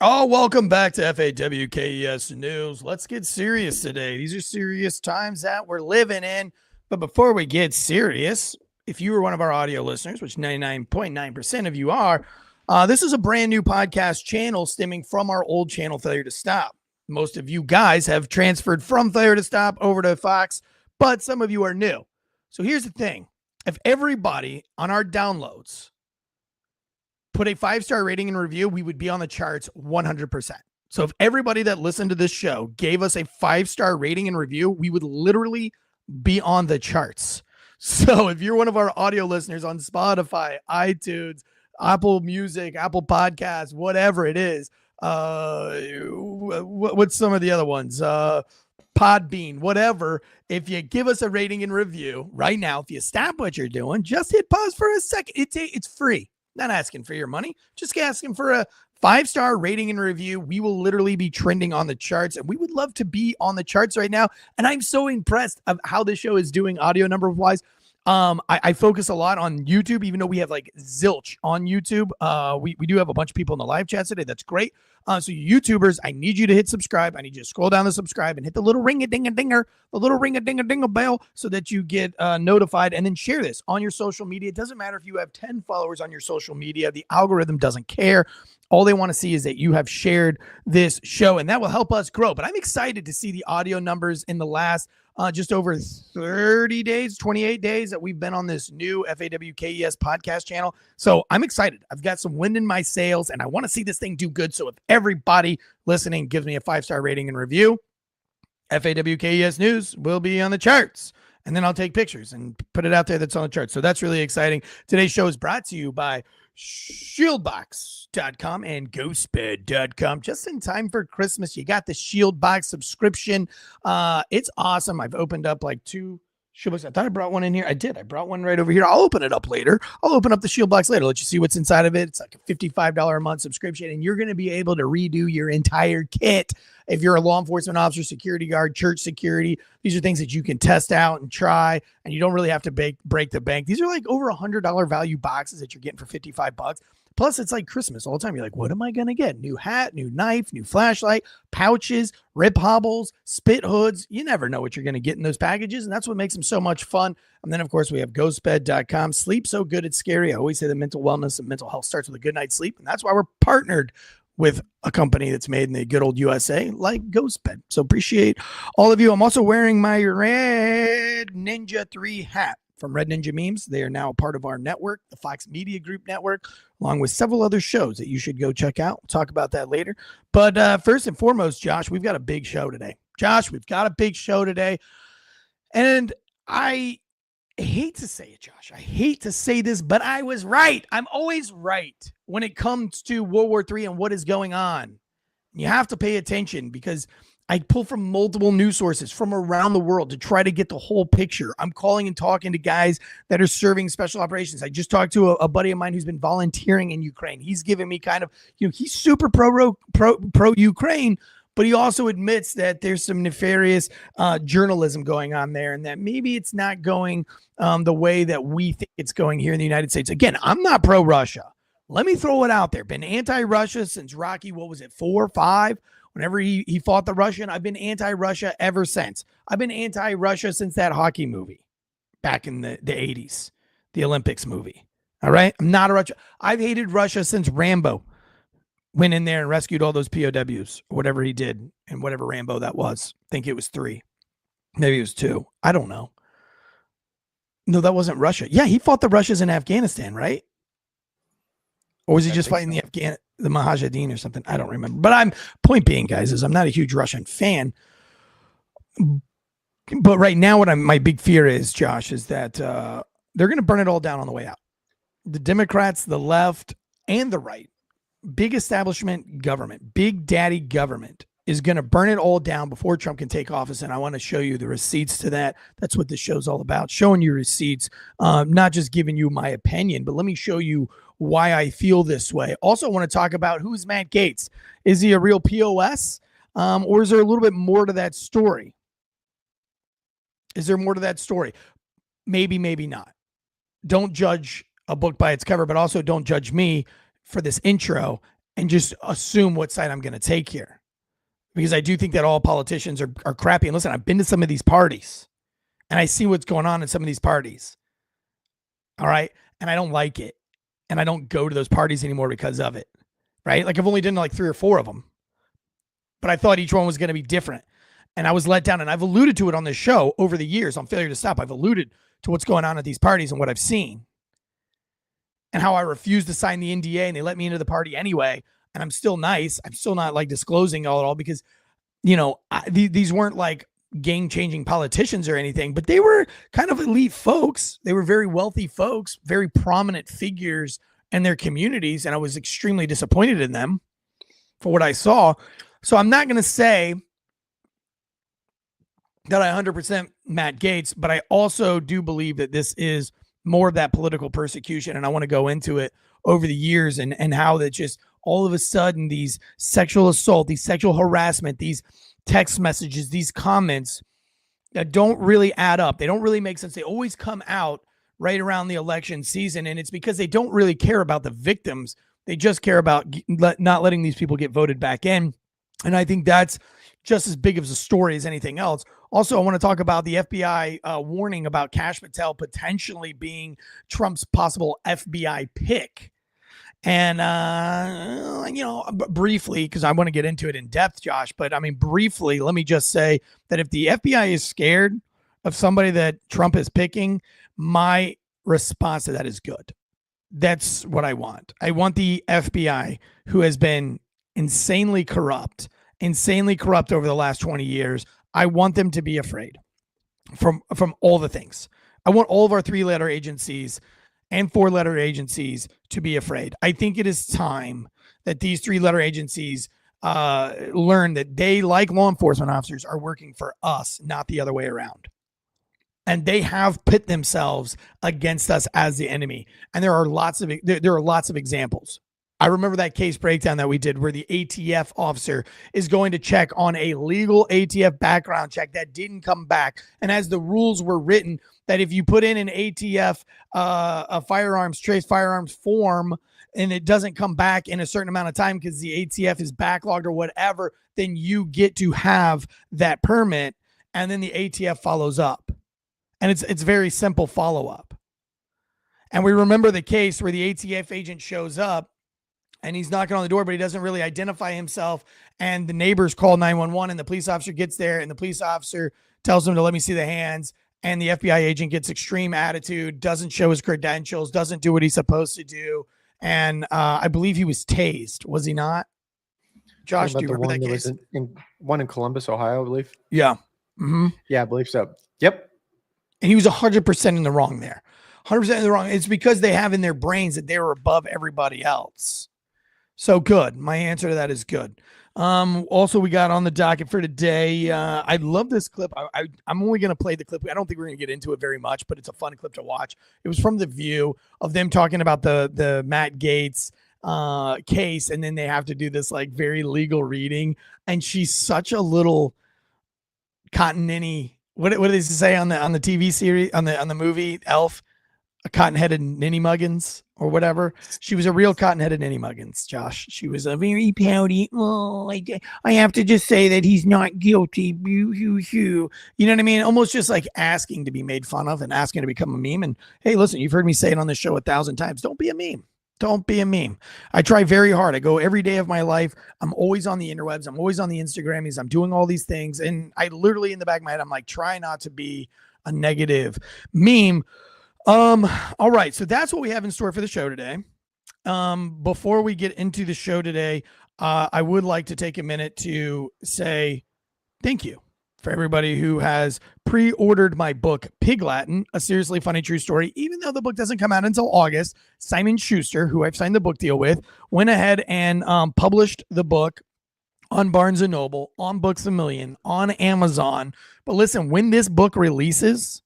Oh, welcome back to FAWKES News. Let's get serious today. These are serious times that we're living in. But before we get serious, if you were one of our audio listeners, which 99.9% of you are, this is a brand new podcast channel stemming from our old channel, Failure to Stop. Most of you guys have transferred from Failure to Stop over to Fox, but some of you are new. So here's the thing. If everybody on our downloads put a 5-star rating and review, we would be on the charts 100%. So if everybody that listened to this show gave us a 5-star rating and review, we would literally be on the charts. So if you're one of our audio listeners on Spotify, iTunes, Apple Music, Apple Podcasts, whatever it is, what's some of the other ones? Podbean, whatever. If you give us a rating and review right now, if you stop what you're doing, just hit pause for a second. It's free. Not asking for your money, just asking for a 5-star rating and review. We will literally be trending on the charts, and we would love to be on the charts right now. And I'm so impressed of how this show is doing audio number wise. I focus a lot on YouTube, even though we have like zilch on YouTube. We do have a bunch of people in the live chat today. That's great. So you YouTubers, I need you to hit subscribe. I need you to scroll down to subscribe and hit the little ring-a-ding-a-dinger, the little ring-a-ding-a-ding-a bell so that you get notified, and then share this on your social media. It doesn't matter if you have 10 followers on your social media. The algorithm doesn't care. All they want to see is that you have shared this show, and that will help us grow. But I'm excited to see the audio numbers in the last just over 30 days, 28 days that we've been on this new FAWKES podcast channel. So I'm excited. I've got some wind in my sails, and I want to see this thing do good. So if everybody listening gives me a 5-star rating and review, FAWKES News will be on the charts. And then I'll take pictures and put it out there that's on the charts. So that's really exciting. Today's show is brought to you by shieldbox.com and ghostbed.com. Just in time for Christmas, you got the Shieldbox subscription. It's awesome. I've opened up like 2 Shieldbox. I thought I brought one in here. I did. I brought one right over here. I'll open it up later. I'll open up the Shieldbox later. Let you see what's inside of it. It's like a $55 a month subscription, and you're going to be able to redo your entire kit. If you're a law enforcement officer, security guard, church security, these are things that you can test out and try, and you don't really have to break the bank. These are like over $100 value boxes that you're getting for $55. Plus, it's like Christmas all the time. You're like, what am I going to get? New hat, new knife, new flashlight, pouches, rip hobbles, spit hoods. You never know what you're going to get in those packages, and that's what makes them so much fun. And then, of course, we have ghostbed.com. Sleep so good it's scary. I always say that mental wellness and mental health starts with a good night's sleep, and that's why we're partnered with a company that's made in the good old USA like Ghostbed. So appreciate all of you. I'm also wearing my Red Ninja 3 hat from Red Ninja Memes. They are now a part of our network, the Fox Media Group network, along with several other shows that you should go check out. We'll talk about that later. But first and foremost, Josh, we've got a big show today. And I hate to say it, Josh. I hate to say this, but I was right. I'm always right when it comes to World War III and what is going on. You have to pay attention because I pull from multiple news sources from around the world to try to get the whole picture. I'm calling and talking to guys that are serving special operations. I just talked to a buddy of mine who's been volunteering in Ukraine. He's giving me kind of, he's super pro Ukraine, but he also admits that there's some nefarious journalism going on there, and that maybe it's not going the way that we think it's going here in the United States. Again, I'm not pro-Russia. Let me throw it out there. Been anti-Russia since Rocky, 4 or 5? Whenever he fought the Russian, I've been anti-Russia ever since. I've been anti-Russia since that hockey movie back in the 80s, the Olympics movie. All right? I'm not a Russia. I've hated Russia since Rambo went in there and rescued all those POWs, or whatever he did, and whatever Rambo that was. I think it was 3. Maybe it was 2. I don't know. No, that wasn't Russia. Yeah, he fought the Russians in Afghanistan, right? Or was he just fighting the Mujahideen or something? I don't remember. But point being, guys, is I'm not a huge Russian fan. But right now, my big fear is, Josh, is that they're going to burn it all down on the way out. The Democrats, the left, and the right, big establishment government, big daddy government is going to burn it all down before Trump can take office. And I want to show you the receipts to that. That's what this show's all about, showing you receipts, not just giving you my opinion, but let me show you why I feel this way. Also, I want to talk about who's Matt Gaetz. Is he a real POS? Or is there a little bit more to that story? Is there more to that story? Maybe, maybe not. Don't judge a book by its cover, but also don't judge me for this intro and just assume what side I'm going to take here, because I do think that all politicians are crappy. And listen, I've been to some of these parties and I see what's going on in some of these parties. All right. And I don't like it. And I don't go to those parties anymore because of it. Right. Like I've only done like 3 or 4 of them, but I thought each one was going to be different. And I was let down. And I've alluded to it on this show over the years on Failure to Stop. I've alluded to what's going on at these parties and what I've seen and how I refused to sign the NDA and they let me into the party anyway. And I'm still nice. I'm still not like disclosing all at all because, you know, these weren't like game-changing politicians or anything, but they were kind of elite folks. They were very wealthy folks, very prominent figures in their communities. And I was extremely disappointed in them for what I saw. So I'm not going to say that I 100% Matt Gaetz, but I also do believe that this is more of that political persecution. And I want to go into it over the years and how that just all of a sudden these sexual assault, these sexual harassment, these text messages, these comments that don't really add up. They don't really make sense. They always come out right around the election season. And it's because they don't really care about the victims. They just care about not letting these people get voted back in. And I think that's just as big of a story as anything else. Also, I want to talk about the FBI warning about Kash Patel potentially being Trump's possible FBI pick. And, you know, briefly, because I want to get into it in depth, Josh, but I mean, briefly, let me just say that if the FBI is scared of somebody that Trump is picking, my response to that is good. That's what I want. I want the FBI, who has been insanely corrupt over the last 20 years. I want them to be afraid from all the things. I want all of our 3-letter agencies and 4-letter agencies to be afraid. I think it is time that these 3-letter agencies learn that they, like law enforcement officers, are working for us, not the other way around. And they have pit themselves against us as the enemy. And there are lots of examples. I remember that case breakdown that we did where the ATF officer is going to check on a legal ATF background check that didn't come back. And as the rules were written, that if you put in an ATF, a trace firearms form, and it doesn't come back in a certain amount of time because the ATF is backlogged or whatever, then you get to have that permit. And then the ATF follows up. And it's very simple follow-up. And we remember the case where the ATF agent shows up and he's knocking on the door, but he doesn't really identify himself. And the neighbors call 911 and the police officer gets there and the police officer tells him to let me see the hands. And the FBI agent gets extreme attitude, doesn't show his credentials, doesn't do what he's supposed to do. And I believe he was tased. Was he not? Josh, do you remember that case? One in Columbus, Ohio, I believe. Yeah. Mm-hmm. Yeah, I believe so. Yep. And he was 100% in the wrong there. 100% in the wrong. It's because they have in their brains that they were above everybody else. So good. My answer to that is good. Also, we got on the docket for today. I love this clip. I'm only going to play the clip. I don't think we're going to get into it very much, but it's a fun clip to watch. It was from The View of them talking about the Matt Gaetz case, and then they have to do this like very legal reading. And she's such a little cotton ninny. What did they say on the TV series on the movie Elf? A cotton-headed ninny muggins or whatever. She was a real cotton-headed ninny muggins, Josh. She was a very pouty. Oh, I have to just say that he's not guilty. You know what I mean? Almost just like asking to be made fun of and asking to become a meme. And hey, listen, you've heard me say it on this show 1,000 times. Don't be a meme. Don't be a meme. I try very hard. I go every day of my life. I'm always on the interwebs. I'm always on the Instagrammies. I'm doing all these things. And I literally in the back of my head, I'm like, try not to be a negative meme. All right. So that's what we have in store for the show today. Before we get into the show today, I would like to take a minute to say thank you for everybody who has pre-ordered my book, Pig Latin, A Seriously Funny True Story. Even though the book doesn't come out until August, Simon Schuster, who I've signed the book deal with, went ahead and published the book on Barnes & Noble, on Books A Million, on Amazon. But listen, when this book releases,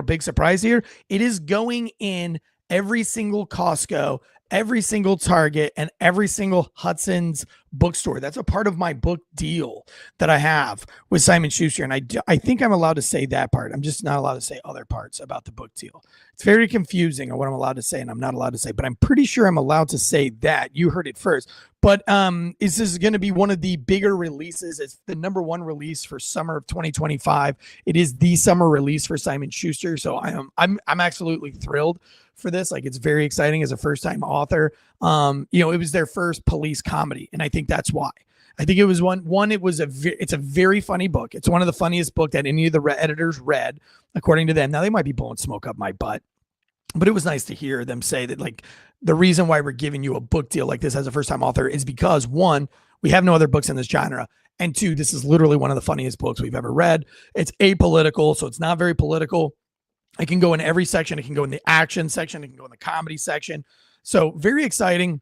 big surprise here, it is going in every single Costco, every single Target, and every single Hudson's bookstore. That's a part of my book deal that I have with Simon Schuster. And I think I'm allowed to say that part. I'm just not allowed to say other parts about the book deal. It's very confusing on what I'm allowed to say and I'm not allowed to say, but I'm pretty sure I'm allowed to say that. You heard it first. But is this going to be one of the bigger releases? It's the number one release for summer of 2025. It is the summer release for Simon Schuster. So I'm absolutely thrilled for this. Like, it's very exciting as a first-time author. It was their first police comedy, and I think that's why. I think it was it's a very funny book. It's one of the funniest book that any of the editors read, according to them. Now, they might be blowing smoke up my butt, but it was nice to hear them say that, like, the reason why we're giving you a book deal like this as a first-time author is because, one, we have no other books in this genre, and two, this is literally one of the funniest books we've ever read. It's apolitical, so it's not very political. It can go in every section. It can go in the action section. It can go in the comedy section. So very exciting.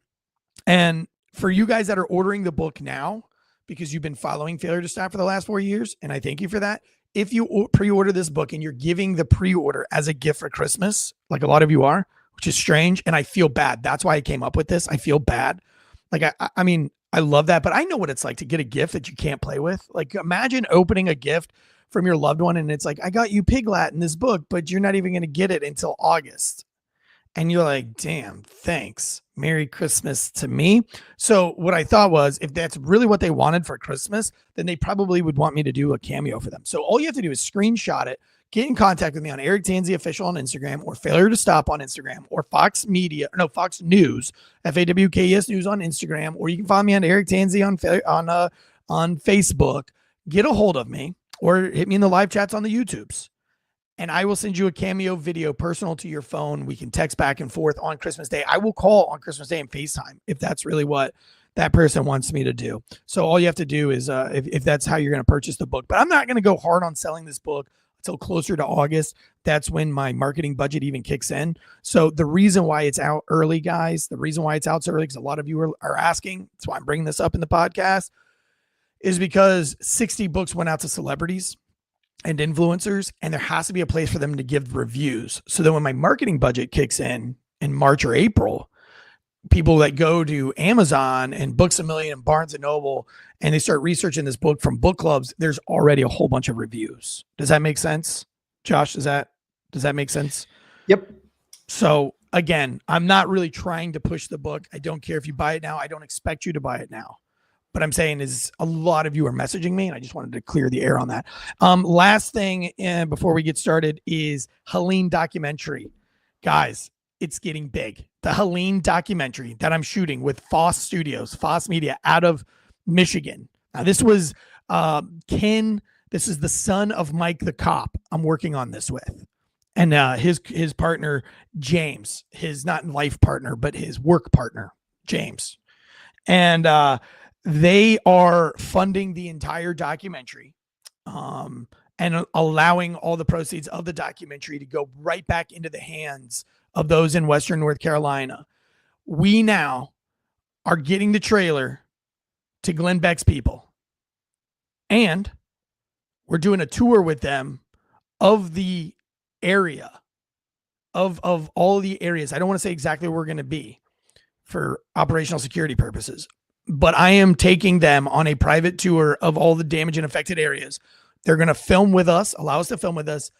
And for you guys that are ordering the book now, because you've been following Failure to Stop for the last 4 years, and I thank you for that. If you pre-order this book and you're giving the pre-order as a gift for Christmas, like a lot of you are, which is strange, and I feel bad. That's why I came up with this. I feel bad. Like, I mean, I love that, but I know what it's like to get a gift that you can't play with. Like, imagine opening a gift from your loved one and it's like, I got you Piglet in this book, but you're not even going to get it until August. And you're like, damn, thanks. Merry Christmas to me. So what I thought was, if that's really what they wanted for Christmas, then they probably would want me to do a cameo for them. So all you have to do is screenshot it, get in contact with me on Eric Tanzi Official on Instagram, or Failure to Stop on Instagram, or Fox News, FAWKES News on Instagram, or you can find me on Eric Tanzi on Facebook. Get a hold of me, or hit me in the live chats on the YouTubes, and I will send you a cameo video personal to your phone. We can text back and forth on Christmas Day. I will call on Christmas Day and FaceTime if that's really what that person wants me to do. So all you have to do is, if that's how you're going to purchase the book. But I'm not going to go hard on selling this book until closer to August. That's when my marketing budget even kicks in. So the reason why it's out early, guys, the reason why it's out so early, because a lot of you are asking, that's why I'm bringing this up in the podcast, is because 60 books went out to celebrities and influencers, and there has to be a place for them to give reviews. So then when my marketing budget kicks in March or April, people that go to Amazon and Books A Million and Barnes and Noble, and they start researching this book from book clubs, there's already a whole bunch of reviews. Does that make sense? Josh, does that make sense? Yep. So again, I'm not really trying to push the book. I don't care if you buy it now. I don't expect you to buy it now. But I'm saying is, a lot of you are messaging me, and I just wanted to clear the air on that. Last thing before we get started is Helene documentary. Guys, it's getting big. The Helene documentary that I'm shooting with Foss Studios, Foss Media out of Michigan. Now, this was Ken. This is the son of Mike the cop I'm working on this with. And his partner, James, his not life partner, but his work partner, James. And they are funding the entire documentary and allowing all the proceeds of the documentary to go right back into the hands of those in Western North Carolina. We now are getting the trailer to Glenn Beck's people. And we're doing a tour with them of the area, of all the areas. I don't want to say exactly where we're going to be for operational security purposes, but I am taking them on a private tour of all the damaged and affected areas. They're going to film with us, allow us to film with us,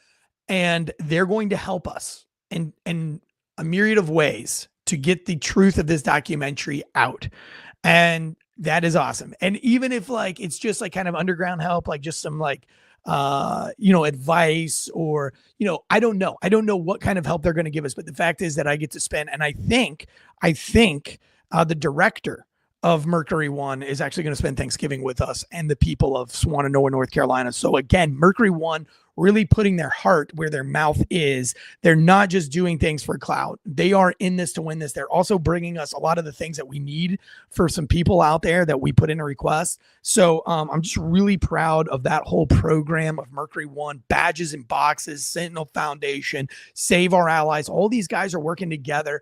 and they're going to help us in a myriad of ways to get the truth of this documentary out. And that is awesome. And even if, like, it's just like kind of underground help, like just some like, advice, or, I don't know. I don't know what kind of help they're going to give us, but the fact is that I get to spend, and I think the director of Mercury One is actually going to spend Thanksgiving with us and the people of Swananoa, North Carolina. So again, Mercury One really putting their heart where their mouth is. They're not just doing things for clout. They are in this to win this. They're also bringing us a lot of the things that we need for some people out there that we put in a request. So I'm just really proud of that whole program of Mercury One, badges and boxes, Sentinel Foundation, Save Our Allies. All these guys are working together.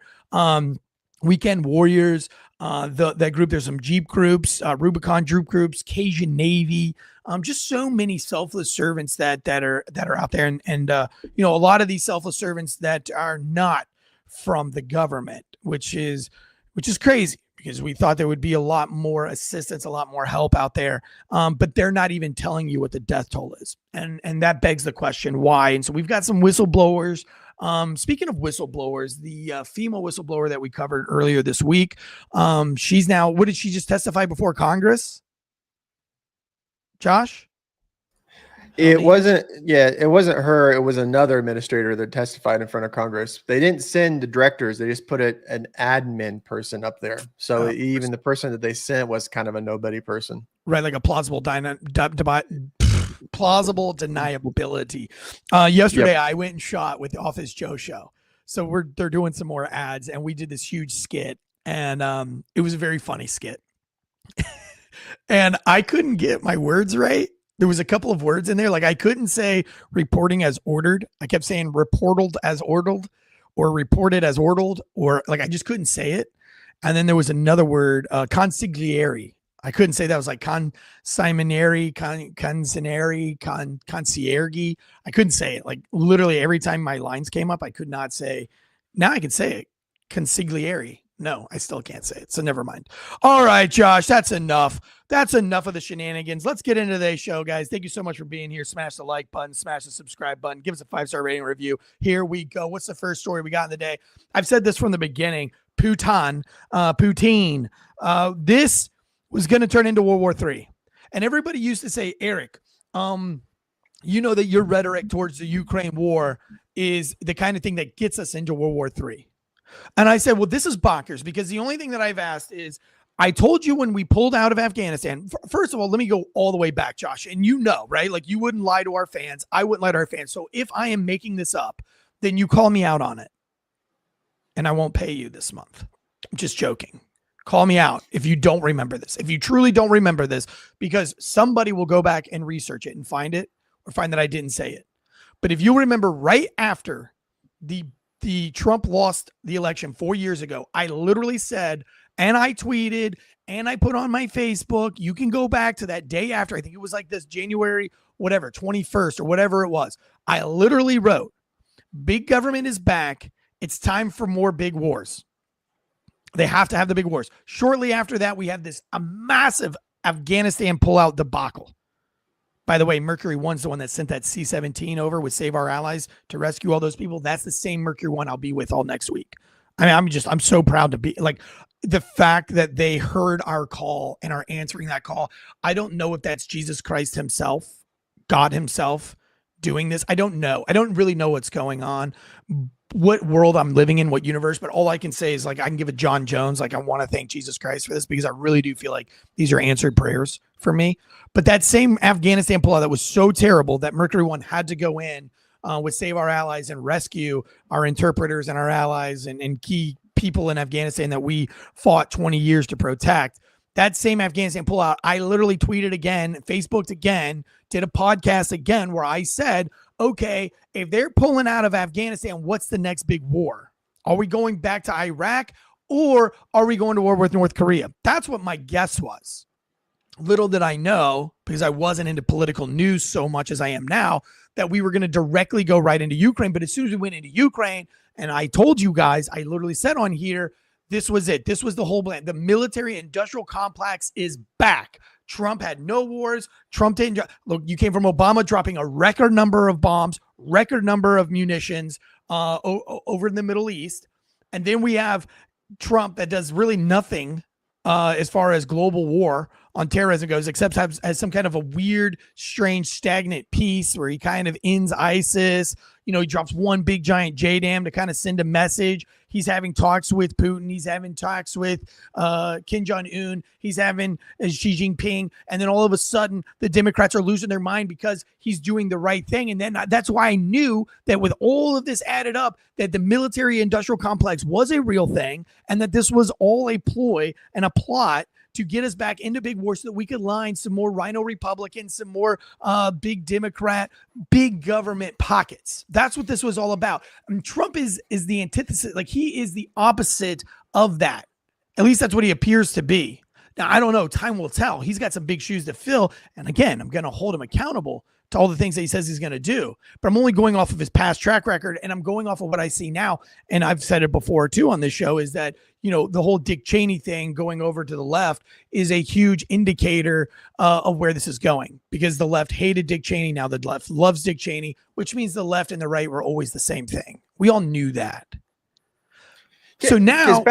Weekend Warriors, that group, there's some Jeep groups, Rubicon Droop groups, Cajun Navy, just so many selfless servants that are out there. And a lot of these selfless servants that are not from the government, which is crazy, because we thought there would be a lot more assistance, a lot more help out there. But they're not even telling you what the death toll is. And that begs the question, why? And so we've got some whistleblowers Speaking of whistleblowers, the FEMA whistleblower that we covered earlier this week, she's now, what did she just testify before Congress? Josh? It wasn't her. It was another administrator that testified in front of Congress. They didn't send the directors. They just put an admin person up there. So even the person that they sent was kind of a nobody person. Right, like a plausible deniability. Yesterday, I went and shot with the Office Joe show. So they're doing some more ads, and we did this huge skit, and it was a very funny skit. And I couldn't get my words right. There was a couple of words in there. Like I couldn't say reporting as ordered. I kept saying reported as ordered or reported as ordered, or like I just couldn't say it. And then there was another word, consigliere. I couldn't say that. It was like consigliere, concierge. I couldn't say it. Like literally every time my lines came up, I could not say. Now I can say it. Consigliere. No, I still can't say it. So never mind. All right, Josh, that's enough. That's enough of the shenanigans. Let's get into today's show, guys. Thank you so much for being here. Smash the like button, smash the subscribe button, give us a 5-star rating review. Here we go. What's the first story we got in the day? I've said this from the beginning. Putin. This was going to turn into World War III. And everybody used to say, Eric, you know that your rhetoric towards the Ukraine war is the kind of thing that gets us into World War III. And I said, well, this is bonkers, because the only thing that I've asked is, I told you when we pulled out of Afghanistan, first of all, let me go all the way back, Josh. And you know, right? Like you wouldn't lie to our fans. I wouldn't lie to our fans. So if I am making this up, then you call me out on it. And I won't pay you this month. I'm just joking. Call me out if you don't remember this. If you truly don't remember this, because somebody will go back and research it and find it, or find that I didn't say it. But if you remember right after the Trump lost the election 4 years ago, I literally said, and I tweeted, and I put on my Facebook, you can go back to that day after, I think it was like this January, whatever, 21st or whatever it was. I literally wrote, big government is back. It's time for more big wars. They have to have the big wars. Shortly after that, we have a massive Afghanistan pullout debacle. By the way, Mercury 1's the one that sent that C-17 over with Save Our Allies to rescue all those people. That's the same Mercury 1 I'll be with all next week. I mean, I'm so proud to be, like, the fact that they heard our call and are answering that call. I don't know if that's Jesus Christ himself, God himself doing this. I don't know. I don't really know what's going on, what world I'm living in, what universe, but all I can say is, like, I can give it John Jones. Like, I want to thank Jesus Christ for this, because I really do feel like these are answered prayers for me. But that same Afghanistan pullout that was so terrible that Mercury 1 had to go in with Save Our Allies and rescue our interpreters and our allies and key people in Afghanistan that we fought 20 years to protect. That same Afghanistan pullout, I literally tweeted again, Facebooked again, did a podcast again where I said, okay, if they're pulling out of Afghanistan, what's the next big war? Are we going back to Iraq, or are we going to war with North Korea? That's what my guess was. Little did I know, because I wasn't into political news so much as I am now, that we were going to directly go right into Ukraine. But as soon as we went into Ukraine, and I told you guys, I literally said on here, this was it. This was the whole plan. The military industrial complex is back. Trump had no wars. Trump didn't. Look, you came from Obama dropping a record number of bombs, record number of munitions over in the Middle East. And then we have Trump that does really nothing as far as global war on terrorism goes, except has some kind of a weird, strange, stagnant peace where he kind of ends ISIS. You know, he drops one big giant JDAM to kind of send a message. He's having talks with Putin. He's having talks with Kim Jong-un. He's having Xi Jinping. And then all of a sudden, the Democrats are losing their mind because he's doing the right thing. And then that's why I knew that with all of this added up, that the military industrial complex was a real thing, and that this was all a ploy and a plot to get us back into big war so that we could line some more rhino Republicans, some more big Democrat, big government pockets. That's what this was all about. I mean, Trump is the antithesis. Like, he is the opposite of that. At least that's what he appears to be. Now, I don't know. Time will tell. He's got some big shoes to fill. And again, I'm going to hold him accountable to all the things that he says he's going to do. But I'm only going off of his past track record, and I'm going off of what I see now. And I've said it before too on this show, is that, the whole Dick Cheney thing going over to the left is a huge indicator of where this is going, because the left hated Dick Cheney. Now the left loves Dick Cheney, which means the left and the right were always the same thing. We all knew that. So now,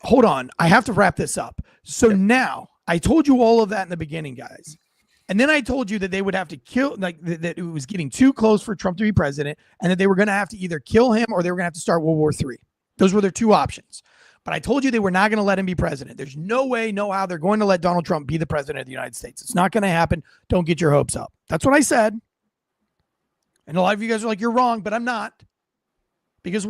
hold on. I have to wrap this up. So now I told you all of that in the beginning, guys. And then I told you that they would have to kill, like that it was getting too close for Trump to be president, and that they were going to have to either kill him or they were going to have to start World War III. Those were their two options. But I told you they were not going to let him be president. There's no way, no how they're going to let Donald Trump be the president of the United States. It's not going to happen. Don't get your hopes up. That's what I said. And a lot of you guys are like, you're wrong, but I'm not. Because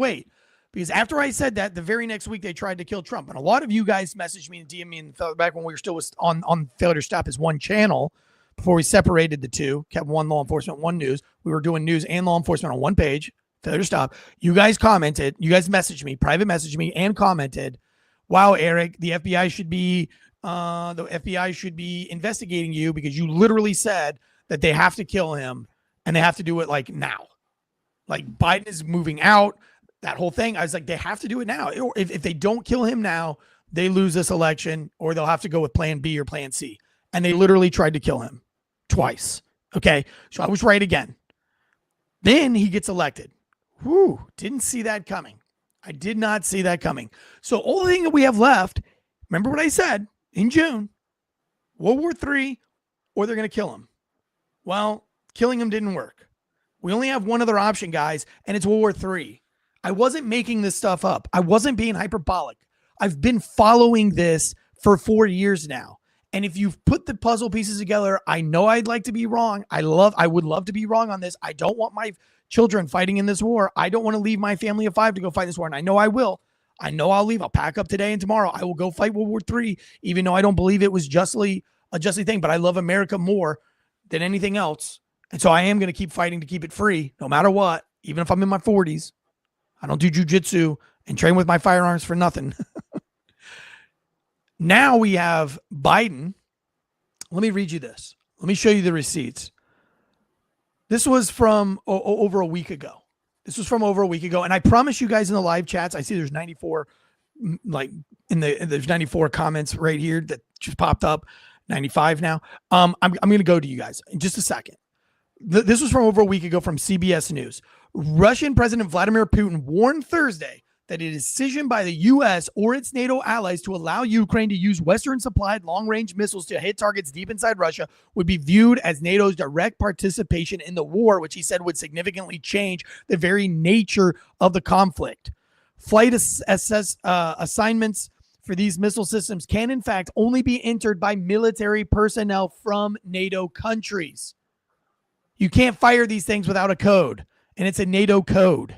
after I said that, the very next week they tried to kill Trump. And a lot of you guys messaged me and DM'd me back when we were still on Failure to Stop as one channel, before we separated the two, kept one law enforcement, one news. We were doing news and law enforcement on one page. Failure to Stop. You guys commented, you guys messaged me, private messaged me, and commented, "Wow, Eric, the FBI should be investigating you, because you literally said that they have to kill him and they have to do it like now. Like Biden is moving out, that whole thing." I was like, they have to do it now. If they don't kill him now, they lose this election, or they'll have to go with plan B or plan C. And they literally tried to kill him twice. Okay. So I was right again. Then he gets elected. Whew, didn't see that coming. I did not see that coming. So all the thing that we have left, remember what I said in June, World War III, or they're going to kill him. Well, killing him didn't work. We only have one other option, guys, and it's World War III. I wasn't making this stuff up. I wasn't being hyperbolic. I've been following this for 4 years now. And if you've put the puzzle pieces together, I know I'd like to be wrong. I would love to be wrong on this. I don't want my children fighting in this war. I don't want to leave my family of 5 to go fight this war. And I know I will. I know I'll leave. I'll pack up today and tomorrow. I will go fight World War III, even though I don't believe it was a justly thing. But I love America more than anything else. And so I am going to keep fighting to keep it free, no matter what, even if I'm in my 40s. I don't do jujitsu and train with my firearms for nothing. Now we have Biden. Let me read you this. Let me show you the receipts. This was from over a week ago. And I promise you guys in the live chats, I see there's 94, there's 94 comments right here that just popped up, 95 now. I'm going to go to you guys in just a second. This was from over a week ago from CBS News. Russian President Vladimir Putin warned Thursday that a decision by the U.S. or its NATO allies to allow Ukraine to use Western-supplied long-range missiles to hit targets deep inside Russia would be viewed as NATO's direct participation in the war, which he said would significantly change the very nature of the conflict. Flight assignments for these missile systems can, in fact, only be entered by military personnel from NATO countries. You can't fire these things without a code, and it's a NATO code.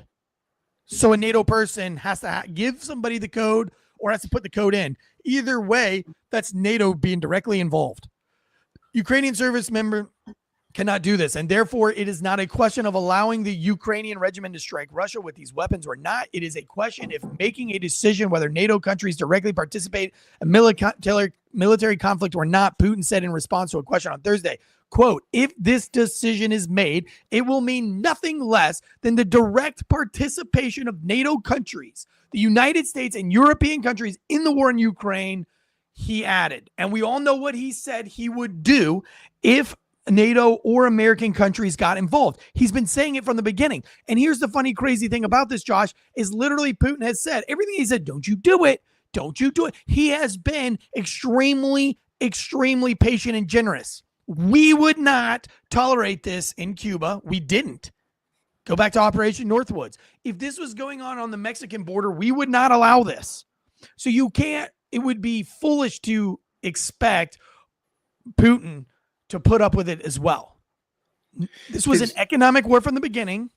So a NATO person has to give somebody the code or has to put the code in. Either way, that's NATO being directly involved. Ukrainian service member cannot do this, and therefore it is not a question of allowing the Ukrainian regiment to strike Russia with these weapons or not. It is a question of making a decision whether NATO countries directly participate in military conflict or not, Putin said in response to a question on Thursday. Quote, if this decision is made, it will mean nothing less than the direct participation of NATO countries, the United States and European countries in the war in Ukraine, he added. And we all know what he said he would do if NATO or American countries got involved. He's been saying it from the beginning. And here's the funny, crazy thing about this, Josh, is literally Putin has said everything he said, don't you do it. Don't you do it. He has been extremely, extremely patient and generous. We would not tolerate this in Cuba. We didn't. Go back to Operation Northwoods. If this was going on the Mexican border, we would not allow this. So it would be foolish to expect Putin to put up with it as well. This was an economic war from the beginning.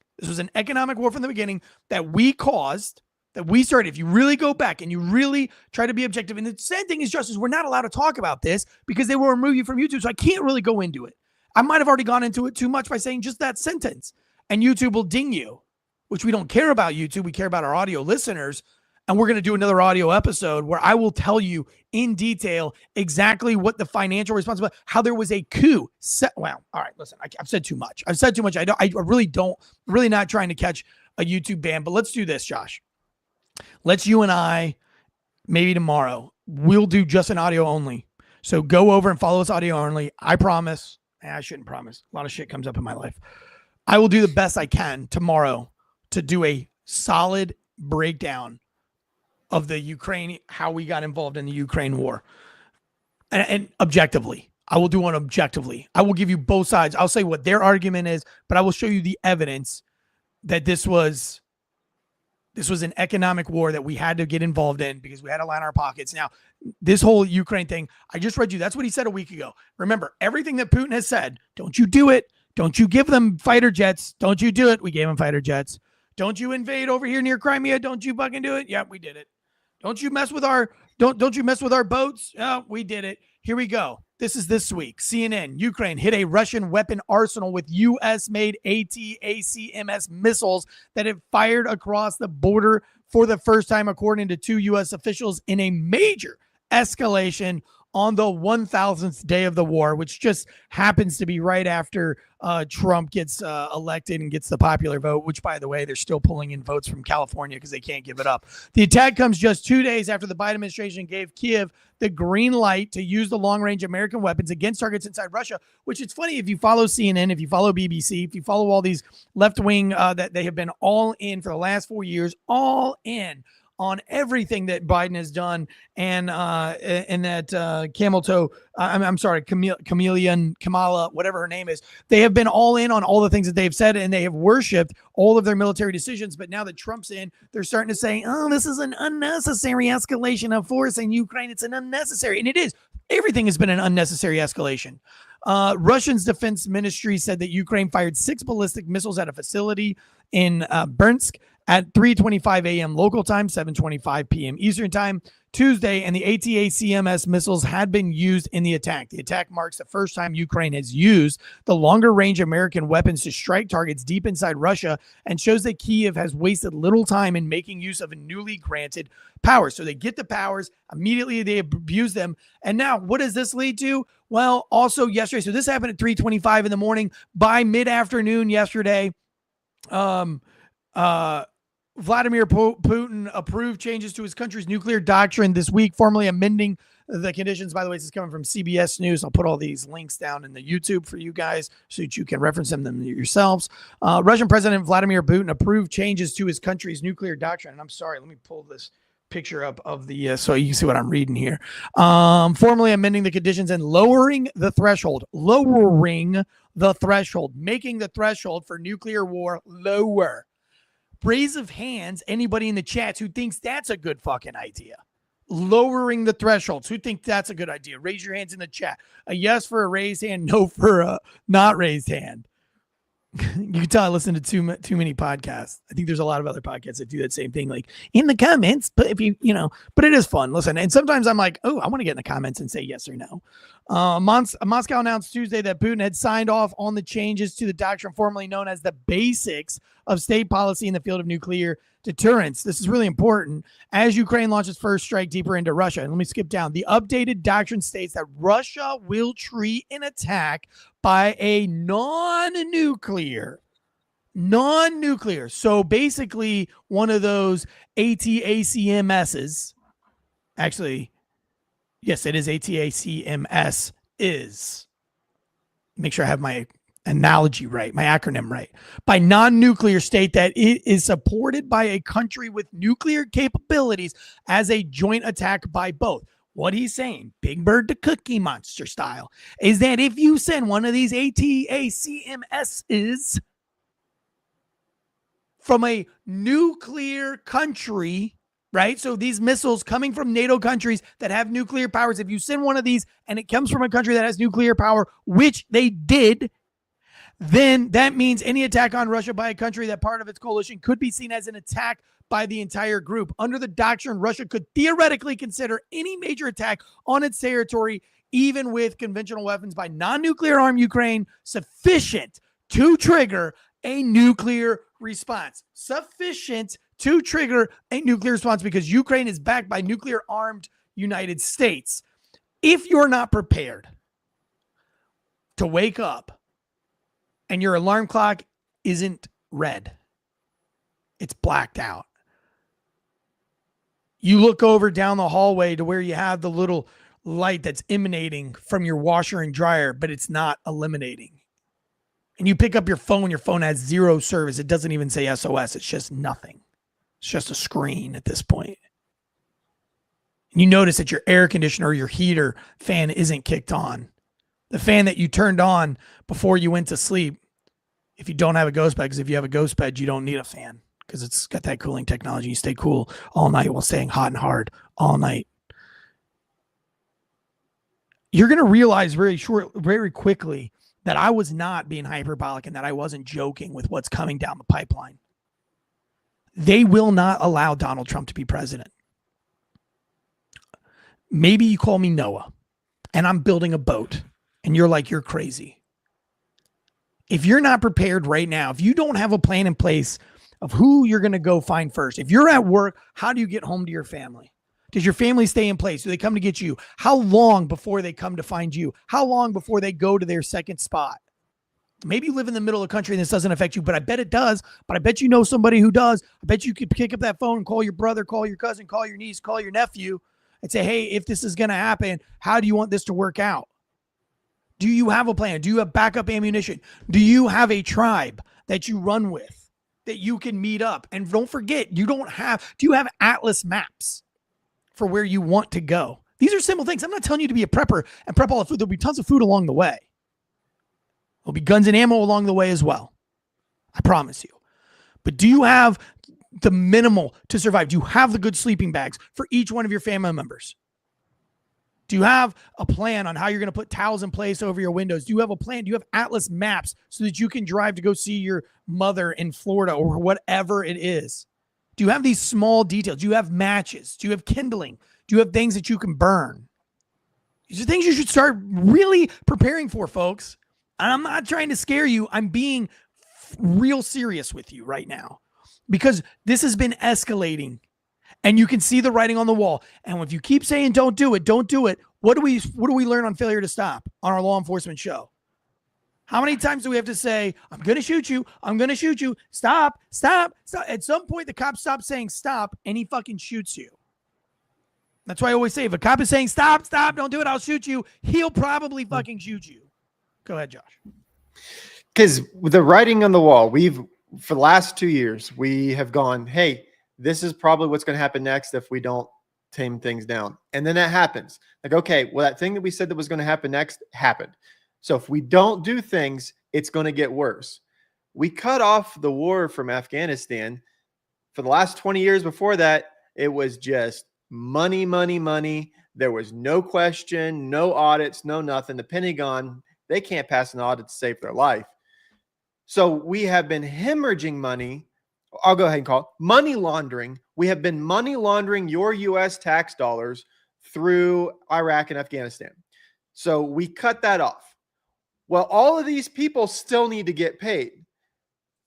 That we caused, that we started. If you really go back and you really try to be objective, and the sad thing is, Justice, we're not allowed to talk about this because they will remove you from YouTube, so I can't really go into it. I might have already gone into it too much by saying just that sentence, and YouTube will ding you, which we don't care about YouTube. We care about our audio listeners, And we're going to do another audio episode where I will tell you in detail exactly what the financial responsibility, how there was a coup. Well, all right, listen, I've said too much. I really not trying to catch a YouTube ban, but let's do this, Josh. Let's you and I, maybe tomorrow, we'll do just an audio only. So go over and follow us audio only. I promise. I shouldn't promise. A lot of shit comes up in my life. I will do the best I can tomorrow to do a solid breakdown of the Ukraine, how we got involved in the Ukraine war. And objectively, I will do one objectively. I will give you both sides. I'll say what their argument is, but I will show you the evidence that this was an economic war that we had to get involved in because we had to line our pockets. Now, this whole Ukraine thing, I just read you. That's what he said a week ago. Remember, everything that Putin has said, don't you do it. Don't you give them fighter jets. Don't you do it. We gave them fighter jets. Don't you invade over here near Crimea. Don't you fucking do it. Yeah, we did it. Don't you mess with our boats. Yeah, we did it. Here we go. This is this week. CNN, Ukraine hit a Russian weapon arsenal with U.S.-made ATACMS missiles that have fired across the border for the first time, according to 2 U.S. officials, in a major escalation on the 1,000th day of the war, which just happens to be right after Trump gets elected and gets the popular vote, which, by the way, they're still pulling in votes from California because they can't give it up. The attack comes just 2 days after the Biden administration gave Kiev the green light to use the long-range American weapons against targets inside Russia, which it's funny, if you follow CNN, if you follow BBC, if you follow all these left-wing, that they have been all in for the last 4 years, all in on everything that Biden has done, and that camel toe, Kamala, whatever her name is, they have been all in on all the things that they've said, and they have worshipped all of their military decisions. But now that Trump's in, they're starting to say, oh, this is an unnecessary escalation of force in Ukraine. It's an unnecessary, and it is. Everything has been an unnecessary escalation. Russia's defense ministry said that Ukraine fired 6 ballistic missiles at a facility in Bryansk at 3:25 a.m. local time, 7:25 p.m. Eastern time, Tuesday, and the ATACMS missiles had been used in the attack. The attack marks the first time Ukraine has used the longer-range American weapons to strike targets deep inside Russia, and shows that Kyiv has wasted little time in making use of a newly granted powers. So they get the powers, immediately they abuse them, and now what does this lead to? Well, also yesterday, so this happened at 3:25 in the morning. By mid-afternoon yesterday, Vladimir Putin approved changes to his country's nuclear doctrine this week, formally amending the conditions. By the way, this is coming from CBS News. I'll put all these links down in the YouTube for you guys so that you can reference them yourselves. Russian President Vladimir Putin approved changes to his country's nuclear doctrine. And I'm sorry, let me pull this picture up of the so you can see what I'm reading here. Formally amending the conditions and lowering the threshold, making the threshold for nuclear war lower. Raise of hands, anybody in the chats who thinks that's a good fucking idea. Lowering the thresholds. Who think that's a good idea? Raise your hands in the chat. A yes for a raised hand, no for a not raised hand. You can tell I listen to too many podcasts. I think there's a lot of other podcasts that do that same thing, like in the comments. But if but it is fun. Listen, and sometimes I'm like, oh, I want to get in the comments and say yes or no. Moscow announced Tuesday that Putin had signed off on the changes to the doctrine formerly known as the basics of state policy in the field of nuclear deterrence. This is really important as Ukraine launches first strike deeper into Russia. And let me skip down. The updated doctrine states that Russia will treat an attack by a non-nuclear. So basically one of those ATACMSs. Actually, yes, it is ATACMS is. Make sure I have my analogy right, my acronym right. By non-nuclear state that it is supported by a country with nuclear capabilities as a joint attack by both. What he's saying, Big Bird to Cookie Monster style, is that if you send one of these ATACMSs from a nuclear country, right? So these missiles coming from NATO countries that have nuclear powers, if you send one of these and it comes from a country that has nuclear power, which they did, then that means any attack on Russia by a country that part of its coalition could be seen as an attack by the entire group. Under the doctrine, Russia could theoretically consider any major attack on its territory, even with conventional weapons by non-nuclear armed Ukraine, sufficient to trigger a nuclear response. Sufficient to trigger a nuclear response because Ukraine is backed by nuclear armed United States. If you're not prepared to wake up and your alarm clock isn't red, it's blacked out. You look over down the hallway to where you have the little light that's emanating from your washer and dryer, but it's not eliminating. And you pick up your phone has zero service. It doesn't even say SOS. It's just nothing. It's just a screen at this point. And you notice that your air conditioner or your heater fan isn't kicked on. The fan that you turned on before you went to sleep, if you don't have a ghost bed, because if you have a ghost bed, you don't need a fan because it's got that cooling technology. You stay cool all night while staying hot and hard all night. You're going to realize very quickly that I was not being hyperbolic and that I wasn't joking with what's coming down the pipeline. They will not allow Donald Trump to be president. Maybe you call me Noah and I'm building a boat and you're like, you're crazy. If you're not prepared right now, if you don't have a plan in place of who you're going to go find first, if you're at work, how do you get home to your family? Does your family stay in place? Do they come to get you? How long before they come to find you? How long before they go to their second spot? Maybe you live in the middle of the country and this doesn't affect you, but I bet it does. But I bet you know somebody who does. I bet you could pick up that phone and call your brother, call your cousin, call your niece, call your nephew and say, hey, if this is going to happen, how do you want this to work out? Do you have a plan? Do you have backup ammunition? Do you have a tribe that you run with that you can meet up? And don't forget, do you have atlas maps for where you want to go? These are simple things. I'm not telling you to be a prepper and prep all the food. There'll be tons of food along the way. There'll be guns and ammo along the way as well. I promise you. But do you have the minimal to survive? Do you have the good sleeping bags for each one of your family members? Do you have a plan on how you're going to put towels in place over your windows? Do you have a plan? Do you have atlas maps so that you can drive to go see your mother in Florida or whatever it is? Do you have these small details? Do you have matches? Do you have kindling? Do you have things that you can burn? These are things you should start really preparing for, folks. And I'm not trying to scare you. I'm being real serious with you right now because this has been escalating and you can see the writing on the wall. And if you keep saying, don't do it, what do we learn on Failure to Stop on our law enforcement show? How many times do we have to say, I'm going to shoot you. I'm going to shoot you. Stop. At some point, the cop stops saying stop and he fucking shoots you. That's why I always say, if a cop is saying stop, don't do it, I'll shoot you, he'll probably fucking shoot you. Go ahead, Josh. Because with the writing on the wall, for the last 2 years, we have gone, hey, this is probably what's going to happen next if we don't tame things down. And then that happens. Like, okay, well, that thing that we said that was going to happen next happened. So if we don't do things, it's going to get worse. We cut off the war from Afghanistan. For the last 20 years before that, it was just money, money, money. There was no question, no audits, no nothing. The Pentagon, they can't pass an audit to save their life. So we have been hemorrhaging money. I'll go ahead and call it money laundering. We have been money laundering your U.S. tax dollars through Iraq and Afghanistan. So we cut that off. Well, all of these people still need to get paid.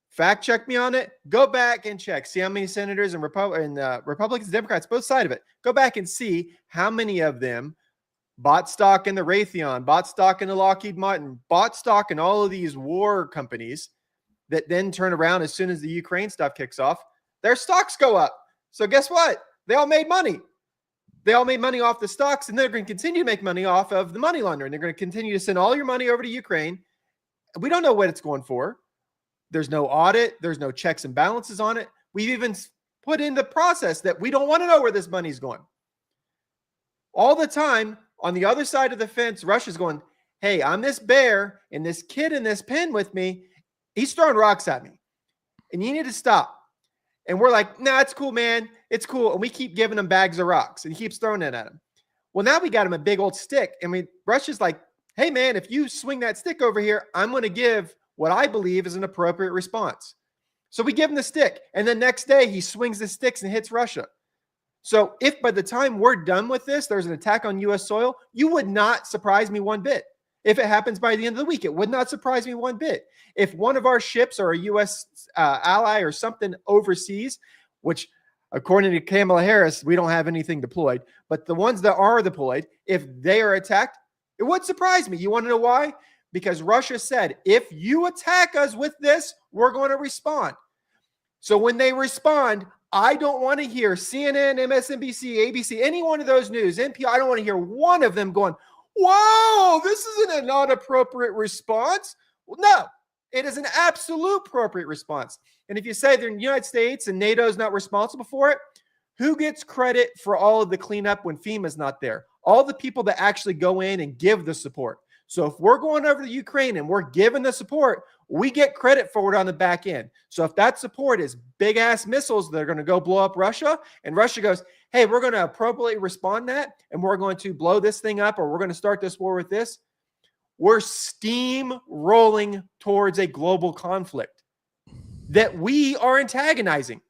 Fact check me on it. Go back and check. See how many senators and Republicans, Democrats, both sides of it. Go back and see how many of them bought stock in the Raytheon, bought stock in the Lockheed Martin, bought stock in all of these war companies that then turn around as soon as the Ukraine stuff kicks off. Their stocks go up. So guess what? They all made money. They all made money off the stocks, and they're going to continue to make money off of the money laundering. They're going to continue to send all your money over to Ukraine. We don't know what it's going for. There's no audit. There's no checks and balances on it. We've even put in the process that we don't want to know where this money's going. All the time, on the other side of the fence, Russia's going, hey, I'm this bear, and this kid in this pen with me, he's throwing rocks at me, and you need to stop. And we're like, nah, it's cool, man. It's cool. And we keep giving him bags of rocks, and he keeps throwing it at him. Well, now we got him a big old stick. And Russia's like, hey, man, if you swing that stick over here, I'm going to give what I believe is an appropriate response. So we give him the stick. And the next day, he swings the sticks and hits Russia. So if by the time we're done with this, there's an attack on U.S. soil, you would not surprise me one bit. If it happens by the end of the week, it would not surprise me one bit. If one of our ships or a U.S. ally or something overseas which according to Kamala Harris, we don't have anything deployed. But the ones that are deployed, if they are attacked, it would surprise me. You want to know why? Because Russia said, if you attack us with this, we're going to respond. So when they respond, I don't want to hear CNN, MSNBC, ABC, any one of those news, NPR, I don't want to hear one of them going, whoa, this isn't a non-appropriate response. Well, no, it is an absolute appropriate response. And if you say the United States and NATO is not responsible for it, who gets credit for all of the cleanup when FEMA's not there? All the people that actually go in and give the support. So if we're going over to Ukraine and we're giving the support, we get credit for it on the back end. So if that support is big ass missiles that are going to go blow up Russia, and Russia goes, hey, we're going to appropriately respond to that, and we're going to blow this thing up, or we're going to start this war with this, we're steamrolling towards a global conflict that we are antagonizing.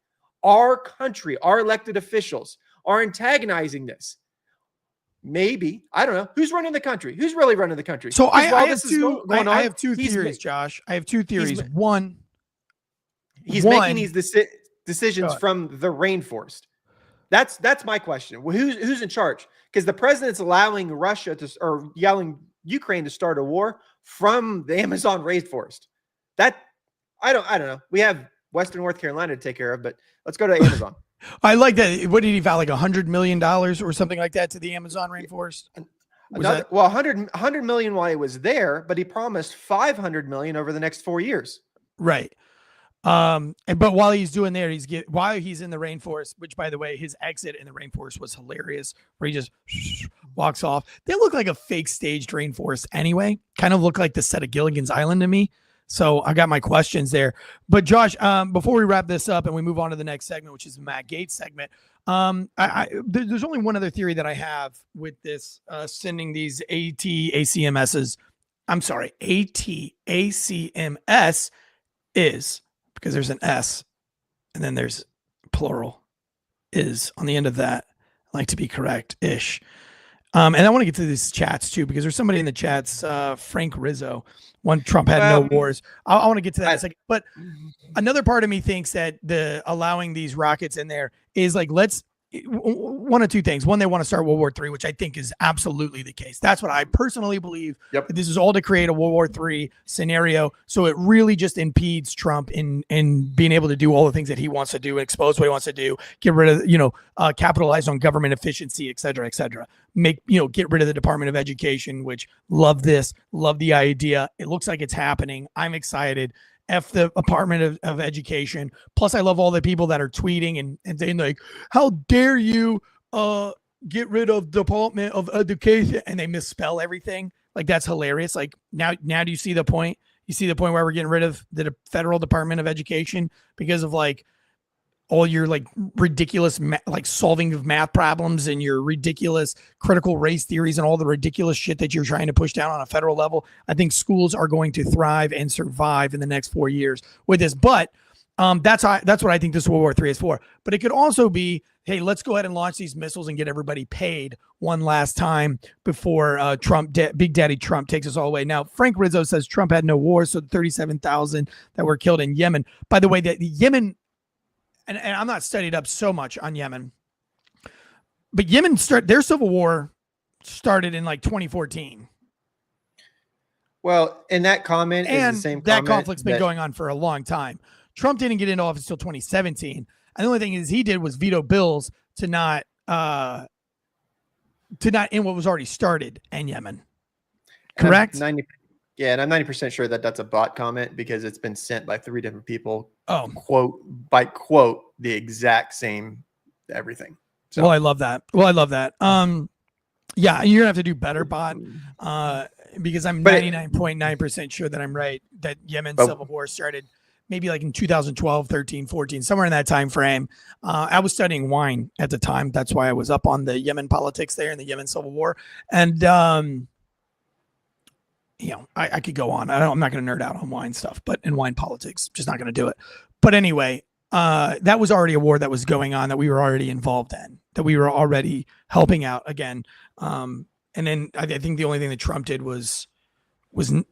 Our country, our elected officials are antagonizing this. Maybe, I don't know, who's running the country? Who's really running the country? So I have two theories, Josh. I have two theories. He's making these decisions from the rainforest. That's my question. Well, who's in charge? Because the president's allowing yelling Ukraine to start a war from the Amazon rainforest. That I don't know. We have Western North Carolina to take care of, but let's go to Amazon. I like that. What did he vow, like $100 million or something like that to the Amazon rainforest? Well, 100 million while he was there, but he promised 500 million over the next 4 years. Right. But while he's doing there, while he's in the rainforest, which by the way, his exit in the rainforest was hilarious, where he just walks off. They look like a fake staged rainforest anyway. Kind of look like the set of Gilligan's Island to me. So I got my questions there. But Josh, before we wrap this up and we move on to the next segment, which is the Matt Gaetz segment, there's only one other theory that I have with this sending these ATACMSs. I'm sorry, ATACMS is, because there's an S and then there's plural is on the end of that. I like to be correct-ish. And I want to get to these chats too, because there's somebody in the chats, Frank Rizzo, when Trump had no wars. I want to get to that in a second. But another part of me thinks that the allowing these rockets in there is like, one of two things. One, they want to start World War III, which I think is absolutely the case. That's what I personally believe. Yep. This is all to create a World War III scenario. So it really just impedes Trump in being able to do all the things that he wants to do, expose what he wants to do, get rid of, capitalize on government efficiency, et cetera, et cetera. Get rid of the Department of Education, which love the idea. It looks like it's happening. I'm excited. F the Department of Education. Plus, I love all the people that are tweeting and saying like, how dare you get rid of Department of Education, and they misspell everything. Like, that's hilarious. Like, now do you see the point? You see the point where we're getting rid of the federal Department of Education because of like all your like ridiculous solving of math problems and your ridiculous critical race theories and all the ridiculous shit that you're trying to push down on a federal level. I think schools are going to thrive and survive in the next 4 years with this. But that's what I think this World War III is for. But it could also be, hey, let's go ahead and launch these missiles and get everybody paid one last time before Big Daddy Trump takes us all away. Now, Frank Rizzo says Trump had no wars, so 37,000 that were killed in Yemen. By the way, the Yemen, and I'm not studied up so much on Yemen, but Yemen their civil war started in like 2014. Well, and that comment is the same comment. That conflict's been going on for a long time. Trump didn't get into office until 2017. And the only thing he did was veto bills to not end what was already started in Yemen. Correct? And I'm 90% sure that that's a bot comment because it's been sent by 3 different people. Oh, quote by quote the exact same everything. So. Well, I love that. Yeah, you're gonna have to do better, bot, because I'm 99.9% sure that I'm right that Yemen civil war started maybe like in 2012, 13, 14, somewhere in that time frame. I was studying wine at the time. That's why I was up on the Yemen politics there in the Yemen civil war. And I could go on. I'm not going to nerd out on wine stuff, but in wine politics, just not going to do it. But anyway, that was already a war that was going on, that we were already involved in, that we were already helping out again. And then I think the only thing that Trump did was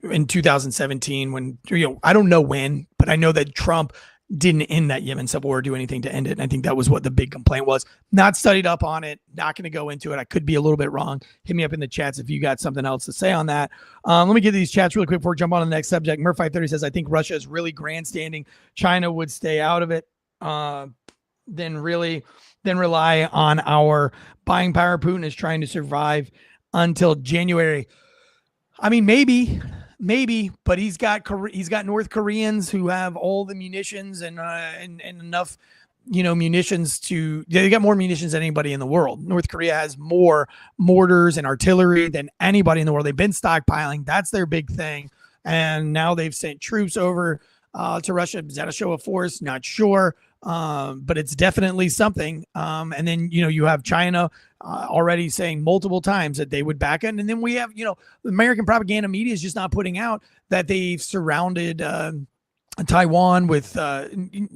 in 2017 when, I don't know when, but I know that Trump didn't end that Yemen civil war or do anything to end it. And I think that was what the big complaint was. Not studied up on it. Not going to go into it. I could be a little bit wrong. Hit me up in the chats if you got something else to say on that. Let me get these chats really quick before we jump on to the next subject. Murph530 says, I think Russia is really grandstanding. China would stay out of it. Then rely on our buying power. Putin is trying to survive until January. I mean, maybe, but he's got North Koreans who have all the munitions and enough, munitions they got more munitions than anybody in the world. North Korea has more mortars and artillery than anybody in the world. They've been stockpiling. That's their big thing. And now they've sent troops over to Russia. Is that a show of force? Not sure. But it's definitely something. And then, you have China already saying multiple times that they would back it. And then we have, the American propaganda media is just not putting out that they've surrounded Taiwan with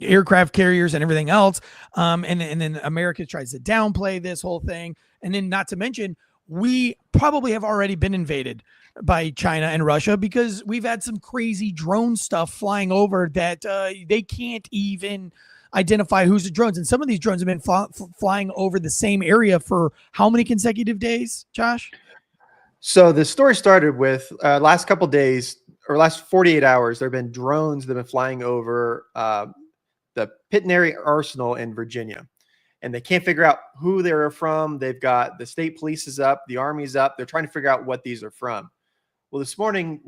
aircraft carriers and everything else. And then America tries to downplay this whole thing. And then not to mention, we probably have already been invaded by China and Russia because we've had some crazy drone stuff flying over that they can't even identify who's the drones. And some of these drones have been flying over the same area for how many consecutive days, Josh? So the story started with last couple days or last 48 hours, there have been drones that have been flying over the Pitnary Arsenal in Virginia. And they can't figure out who they're from. They've got the state police is up, the army's up. They're trying to figure out what these are from. Well, this morning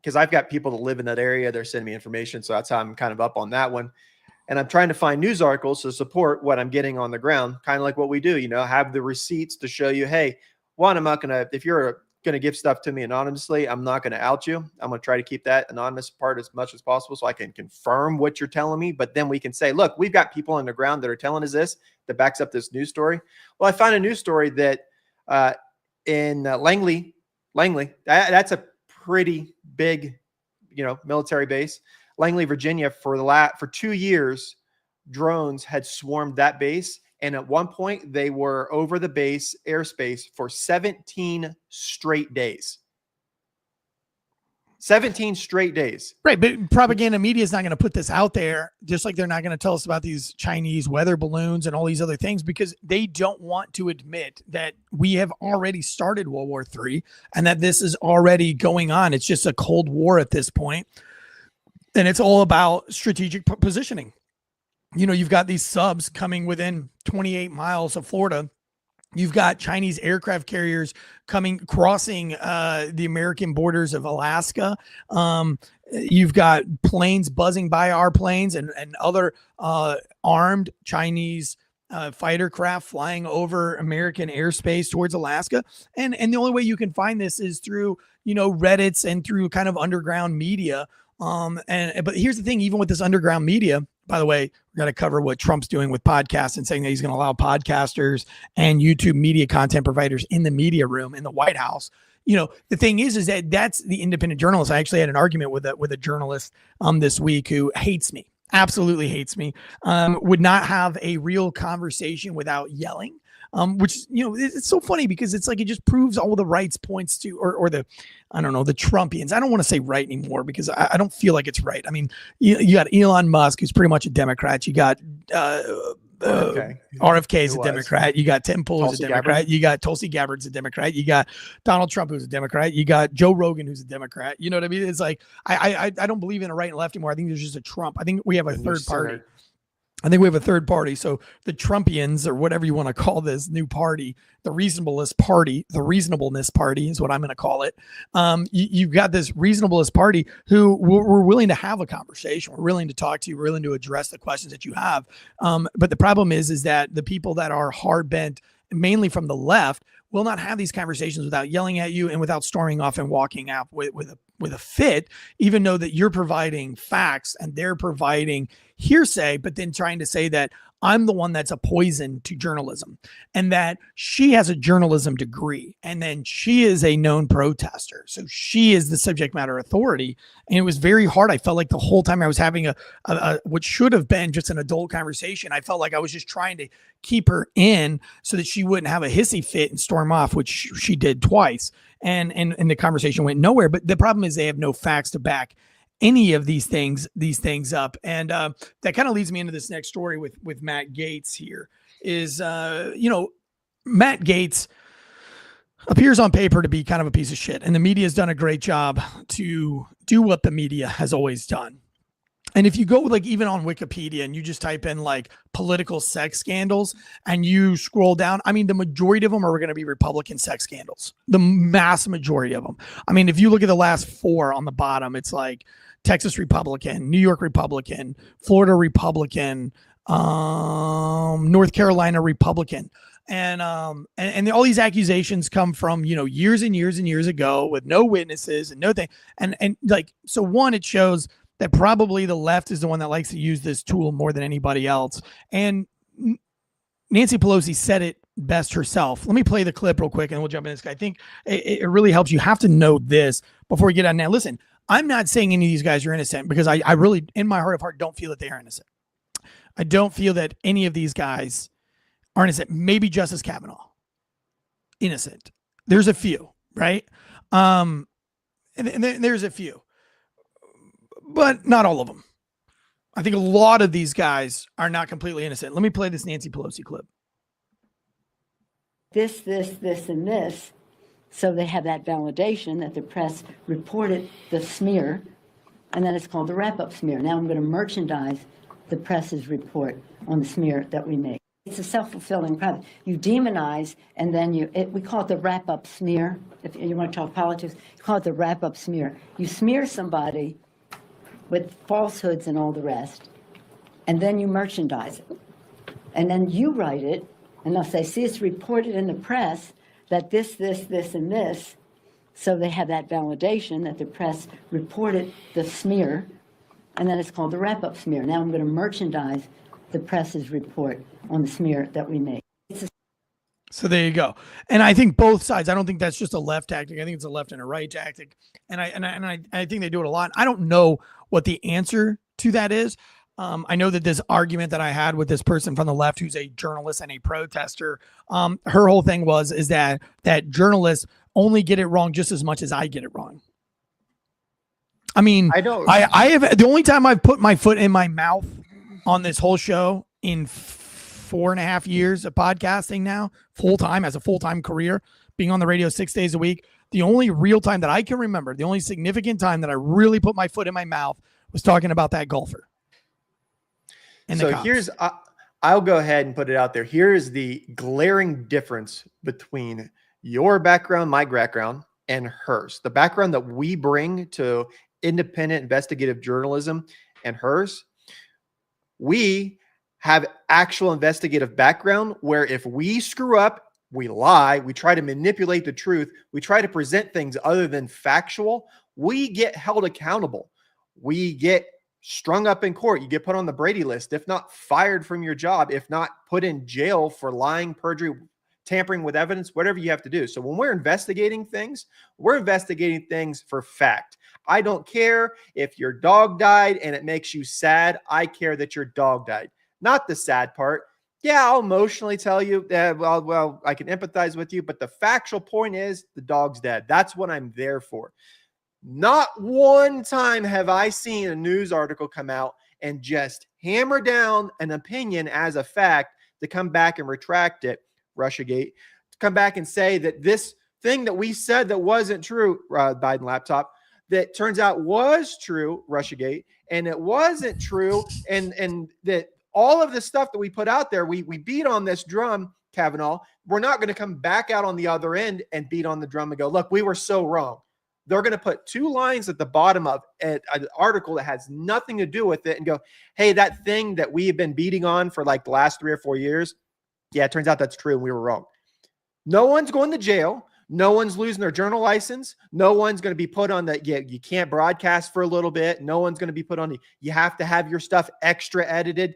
because I've got people that live in that area, they're sending me information. So that's how I'm kind of up on that one. And I'm trying to find news articles to support what I'm getting on the ground, kind of like what we do, have the receipts to show you, hey, one, I'm not going to, if you're going to give stuff to me anonymously, I'm not going to out you. I'm going to try to keep that anonymous part as much as possible so I can confirm what you're telling me. But then we can say, look, we've got people on the ground that are telling us this, that backs up this news story. Well, I found a news story that in Langley, that's a pretty big, military base. Langley, Virginia, for 2 years, drones had swarmed that base. And at one point, they were over the base airspace for 17 straight days. 17 straight days. Right. But propaganda media is not going to put this out there, just like they're not going to tell us about these Chinese weather balloons and all these other things, because they don't want to admit that we have already started World War III and that this is already going on. It's just a Cold War at this point. And it's all about strategic positioning. You've got these subs coming within 28 miles of Florida. You've got Chinese aircraft carriers crossing the American borders of Alaska. You've got planes buzzing by our planes and other armed Chinese fighter craft flying over American airspace towards Alaska. And the only way you can find this is through, Reddits and through kind of underground media. But here's the thing, even with this underground media, by the way, we're going to cover what Trump's doing with podcasts and saying that he's going to allow podcasters and YouTube media content providers in the media room in the White House. The thing is that that's the independent journalist. I actually had an argument with a journalist this week who hates me, absolutely hates me, would not have a real conversation without yelling. Which, it's so funny because it's like, it just proves all the rights points to, or the, I don't know, the Trumpians. I don't want to say right anymore because I don't feel like it's right. I mean, you got Elon Musk, who's pretty much a Democrat. You got RFK is a Democrat. You got Tim Pool who's a Democrat. Gabbard. You got Tulsi Gabbard's a Democrat. You got Donald Trump, who's a Democrat. You got Joe Rogan, who's a Democrat. You know what I mean? It's like, I don't believe in a right and left anymore. I think there's just a Trump. I think we have a third party. So the Trumpians, or whatever you want to call this new party, the reasonableness party is what I'm going to call it. You've got this reasonableness party who we're willing to have a conversation. We're willing to talk to you. We're willing to address the questions that you have. But the problem is that the people that are hard bent, mainly from the left, will not have these conversations without yelling at you and without storming off and walking out with a fit, even though that you're providing facts and they're providing hearsay, but then trying to say that I'm the one that's a poison to journalism and that she has a journalism degree and then she is a known protester. So she is the subject matter authority. And it was very hard. I felt like the whole time I was having a what should have been just an adult conversation, I felt like I was just trying to keep her in so that she wouldn't have a hissy fit and storm off, which she did twice. And the conversation went nowhere. But the problem is they have no facts to back any of these things up. And that kind of leads me into this next story with Matt Gaetz here is, Matt Gaetz appears on paper to be kind of a piece of shit. And the media has done a great job to do what the media has always done. And if you go like even on Wikipedia and you just type in like political sex scandals and you scroll down, I mean, the majority of them are going to be Republican sex scandals, the mass majority of them. I mean, if you look at the last 4 on the bottom, it's like Texas Republican, New York Republican, Florida Republican, North Carolina Republican. And all these accusations come from, years and years and years ago with no witnesses and no thing. And like, so one, it shows that probably the left is the one that likes to use this tool more than anybody else. And Nancy Pelosi said it best herself. Let me play the clip real quick and we'll jump in this. I think it really helps. You have to know this before we get on. Now, listen, I'm not saying any of these guys are innocent because I really, in my heart of heart, don't feel that they are innocent. I don't feel that any of these guys are innocent. Maybe Justice Kavanaugh, innocent. There's a few, right? And there's a few, but not all of them. I think a lot of these guys are not completely innocent. Let me play this Nancy Pelosi clip. This, and this. So they have that validation that the press reported the smear, and then it's called the wrap-up smear. Now I'm going to merchandise the press's report on the smear that we make. It's a self-fulfilling prophecy. You demonize, and then we call it the wrap-up smear. If you want to talk politics, you call it the wrap-up smear. You smear somebody with falsehoods and all the rest, and then you merchandise it. And then you write it, and they'll say, see, it's reported in the press that this, and this. So they have that validation that the press reported the smear, and then it's called the wrap-up smear. Now I'm going to merchandise the press's report on the smear that we make. So there you go. And I think both sides, I don't think that's just a left tactic. I think it's a left and a right tactic. And I think they do it a lot. I don't know what the answer to that is. I know that this argument that I had with this person from the left, who's a journalist and a protester, her whole thing is that journalists only get it wrong just as much as I get it wrong. I mean, I have the only time I've put my foot in my mouth on this whole show in 4.5 years of podcasting now, full-time, as a full-time career, being on the radio 6 days a week. The only real time that I can remember, the only significant time that I really put my foot in my mouth was talking about that golfer. So I'll go ahead and put it out there. Here's the glaring difference between your background, my background, and hers. The background that we bring to independent investigative journalism and hers, we have actual investigative background where if we screw up, we lie, we try to manipulate the truth, we try to present things other than factual, we get held accountable. We get strung up in court. You get put on the Brady list, if not fired from your job, if not put in jail for lying, perjury, tampering with evidence, whatever you have to do. So when we're investigating things for fact. I don't care if your dog died and it makes you sad. I care that your dog died. Not the sad part. Yeah, I'll emotionally tell you that, well, I can empathize with you, but the factual point is the dog's dead. That's what I'm there for. Not one time have I seen a news article come out and just hammer down an opinion as a fact to come back and retract it, Russiagate, to come back and say that this thing that we said that wasn't true, Biden laptop, that turns out was true, Russiagate, and it wasn't true, and that all of the stuff that we put out there, we beat on this drum, Kavanaugh. We're not going to come back out on the other end and beat on the drum and go, look, we were so wrong. They're going to put 2 lines at the bottom of an article that has nothing to do with it and go, hey, that thing that we have been beating on for like the last 3 or 4 years, yeah, it turns out that's true and we were wrong. No one's going to jail. No one's losing their journal license. No one's going to be put on the, you can't broadcast for a little bit. No one's going to be put on you have to have your stuff extra edited.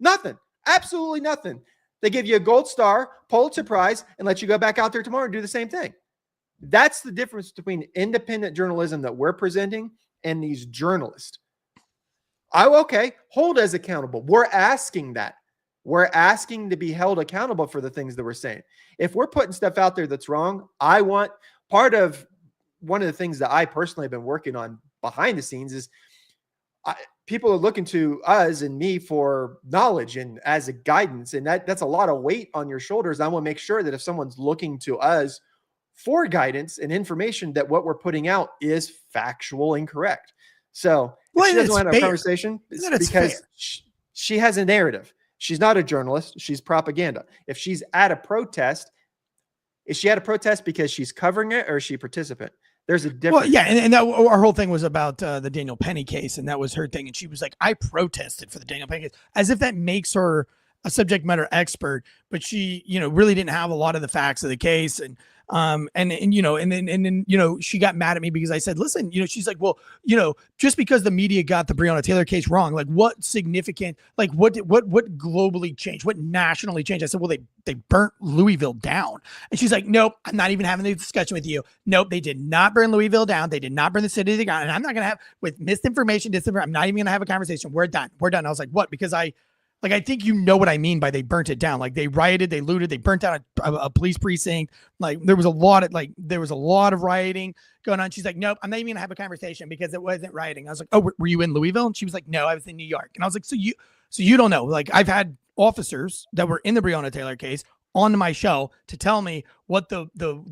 Nothing. Absolutely nothing. They give you a gold star, Pulitzer Prize, and let you go back out there tomorrow and do the same thing. That's the difference between independent journalism that we're presenting and these journalists. Okay, hold us accountable. We're asking that. We're asking to be held accountable for the things that we're saying. If we're putting stuff out there that's wrong, one of the things that I personally have been working on behind the scenes is people are looking to us and me for knowledge and as a guidance. And that's a lot of weight on your shoulders. I want to make sure that if someone's looking to us for guidance and information, that what we're putting out is factual and correct. So if she doesn't want to have a conversation, it's because she has a narrative. She's not a journalist. She's propaganda. If she's at a protest, is she at a protest because she's covering it, or is she a participant? There's a difference. Well, yeah, and that, our whole thing was about the Daniel Penny case, and that was her thing. And she was like, I protested for the Daniel Penny case, as if that makes her a subject matter expert. But she, really didn't have a lot of the facts of the case. And then she got mad at me because I said, listen, she's like, well, just because the media got the Breonna Taylor case wrong, like what significant, like what globally changed, what nationally changed? I said, well, they burnt Louisville down. And she's like, nope, I'm not even having a discussion with you. Nope, they did not burn Louisville down. They did not burn the city of the ground. And I'm not going to have with misinformation, disinformation. I'm not even going to have a conversation. We're done. I was like, what? Because I think what I mean by they burnt it down. Like they rioted, they looted, they burnt down a police precinct. Like there was a lot of rioting going on. She's like, nope, I'm not even gonna have a conversation because it wasn't rioting. I was like, oh, were you in Louisville? And she was like, no, I was in New York. And I was like, so you don't know. Like I've had officers that were in the Breonna Taylor case on my show to tell me what the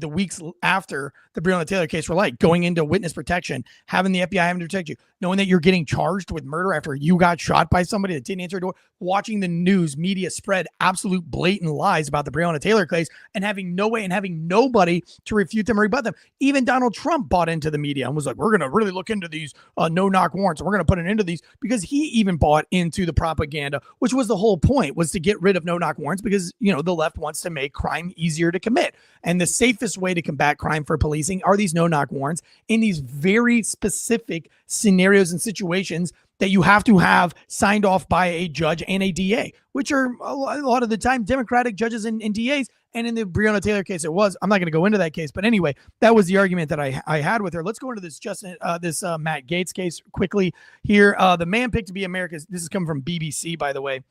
weeks after the Breonna Taylor case were like, going into witness protection, having the FBI having to protect you, knowing that you're getting charged with murder after you got shot by somebody that didn't answer a door, watching the news media spread absolute blatant lies about the Breonna Taylor case and having no way and having nobody to refute them or rebut them. Even Donald Trump bought into the media and was like, we're going to really look into these no-knock warrants. And we're going to put an end to these, because he even bought into the propaganda, which was the whole point, was to get rid of no-knock warrants because, the left wants to make crime easier to commit. And the safest way to combat crime for policing are these no-knock warrants in these very specific scenarios and situations that you have to have signed off by a judge and a DA, which are a lot of the time Democratic judges and DAs. And in the Breonna Taylor case, it was. I'm not going to go into that case, but anyway, that was the argument that I had with her. Let's go into this Matt Gaetz case quickly here. The man picked to be America's. This is coming from BBC, by the way.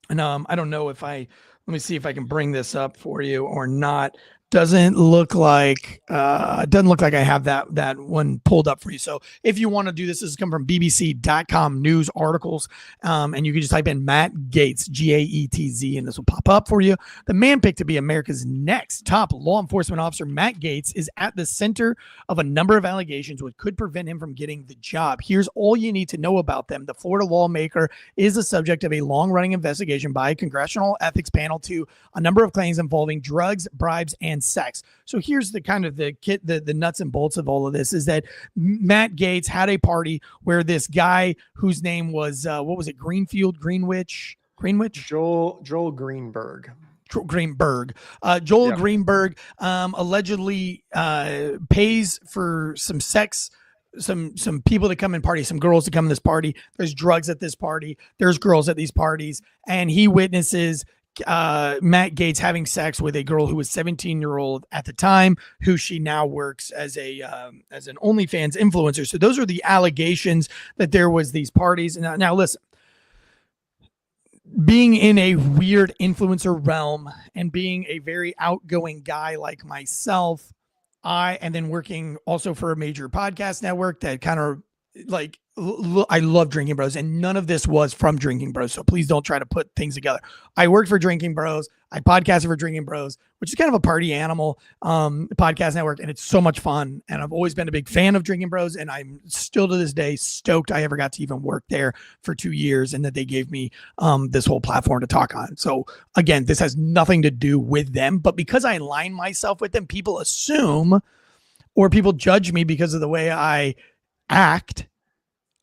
And I don't know if let me see if I can bring this up for you or not. Doesn't look like I have that one pulled up for you. So if you want to do this is come from bbc.com news articles. And you can just type in Matt Gaetz, Gaetz, and this will pop up for you. The man picked to be America's next top law enforcement officer, Matt Gaetz, is at the center of a number of allegations which could prevent him from getting the job. Here's all you need to know about them. The Florida lawmaker is the subject of a long-running investigation by a congressional ethics panel to a number of claims involving drugs, bribes, and sex. So here's the kind of the nuts and bolts of all of this is that Matt Gaetz had a party where this guy whose name was Greenwich? Joel Greenberg. Joel Greenberg allegedly pays for some sex, some people to come and party, some girls to come to this party. There's drugs at this party. There's girls at these parties, and he witnesses Matt Gaetz having sex with a girl who was 17-year-old at the time, who she now works as an OnlyFans influencer. So those are the allegations that there was these parties. Now listen, being in a weird influencer realm and being a very outgoing guy like myself, and then working also for a major podcast network that kind of I love Drinking Bros, and none of this was from Drinking Bros. So please don't try to put things together. I worked for Drinking Bros. I podcasted for Drinking Bros, which is kind of a party animal podcast network. And it's so much fun. And I've always been a big fan of Drinking Bros. And I'm still to this day stoked I ever got to even work there for 2 years and that they gave me this whole platform to talk on. So again, this has nothing to do with them, but because I align myself with them, people assume, or people judge me because of the way I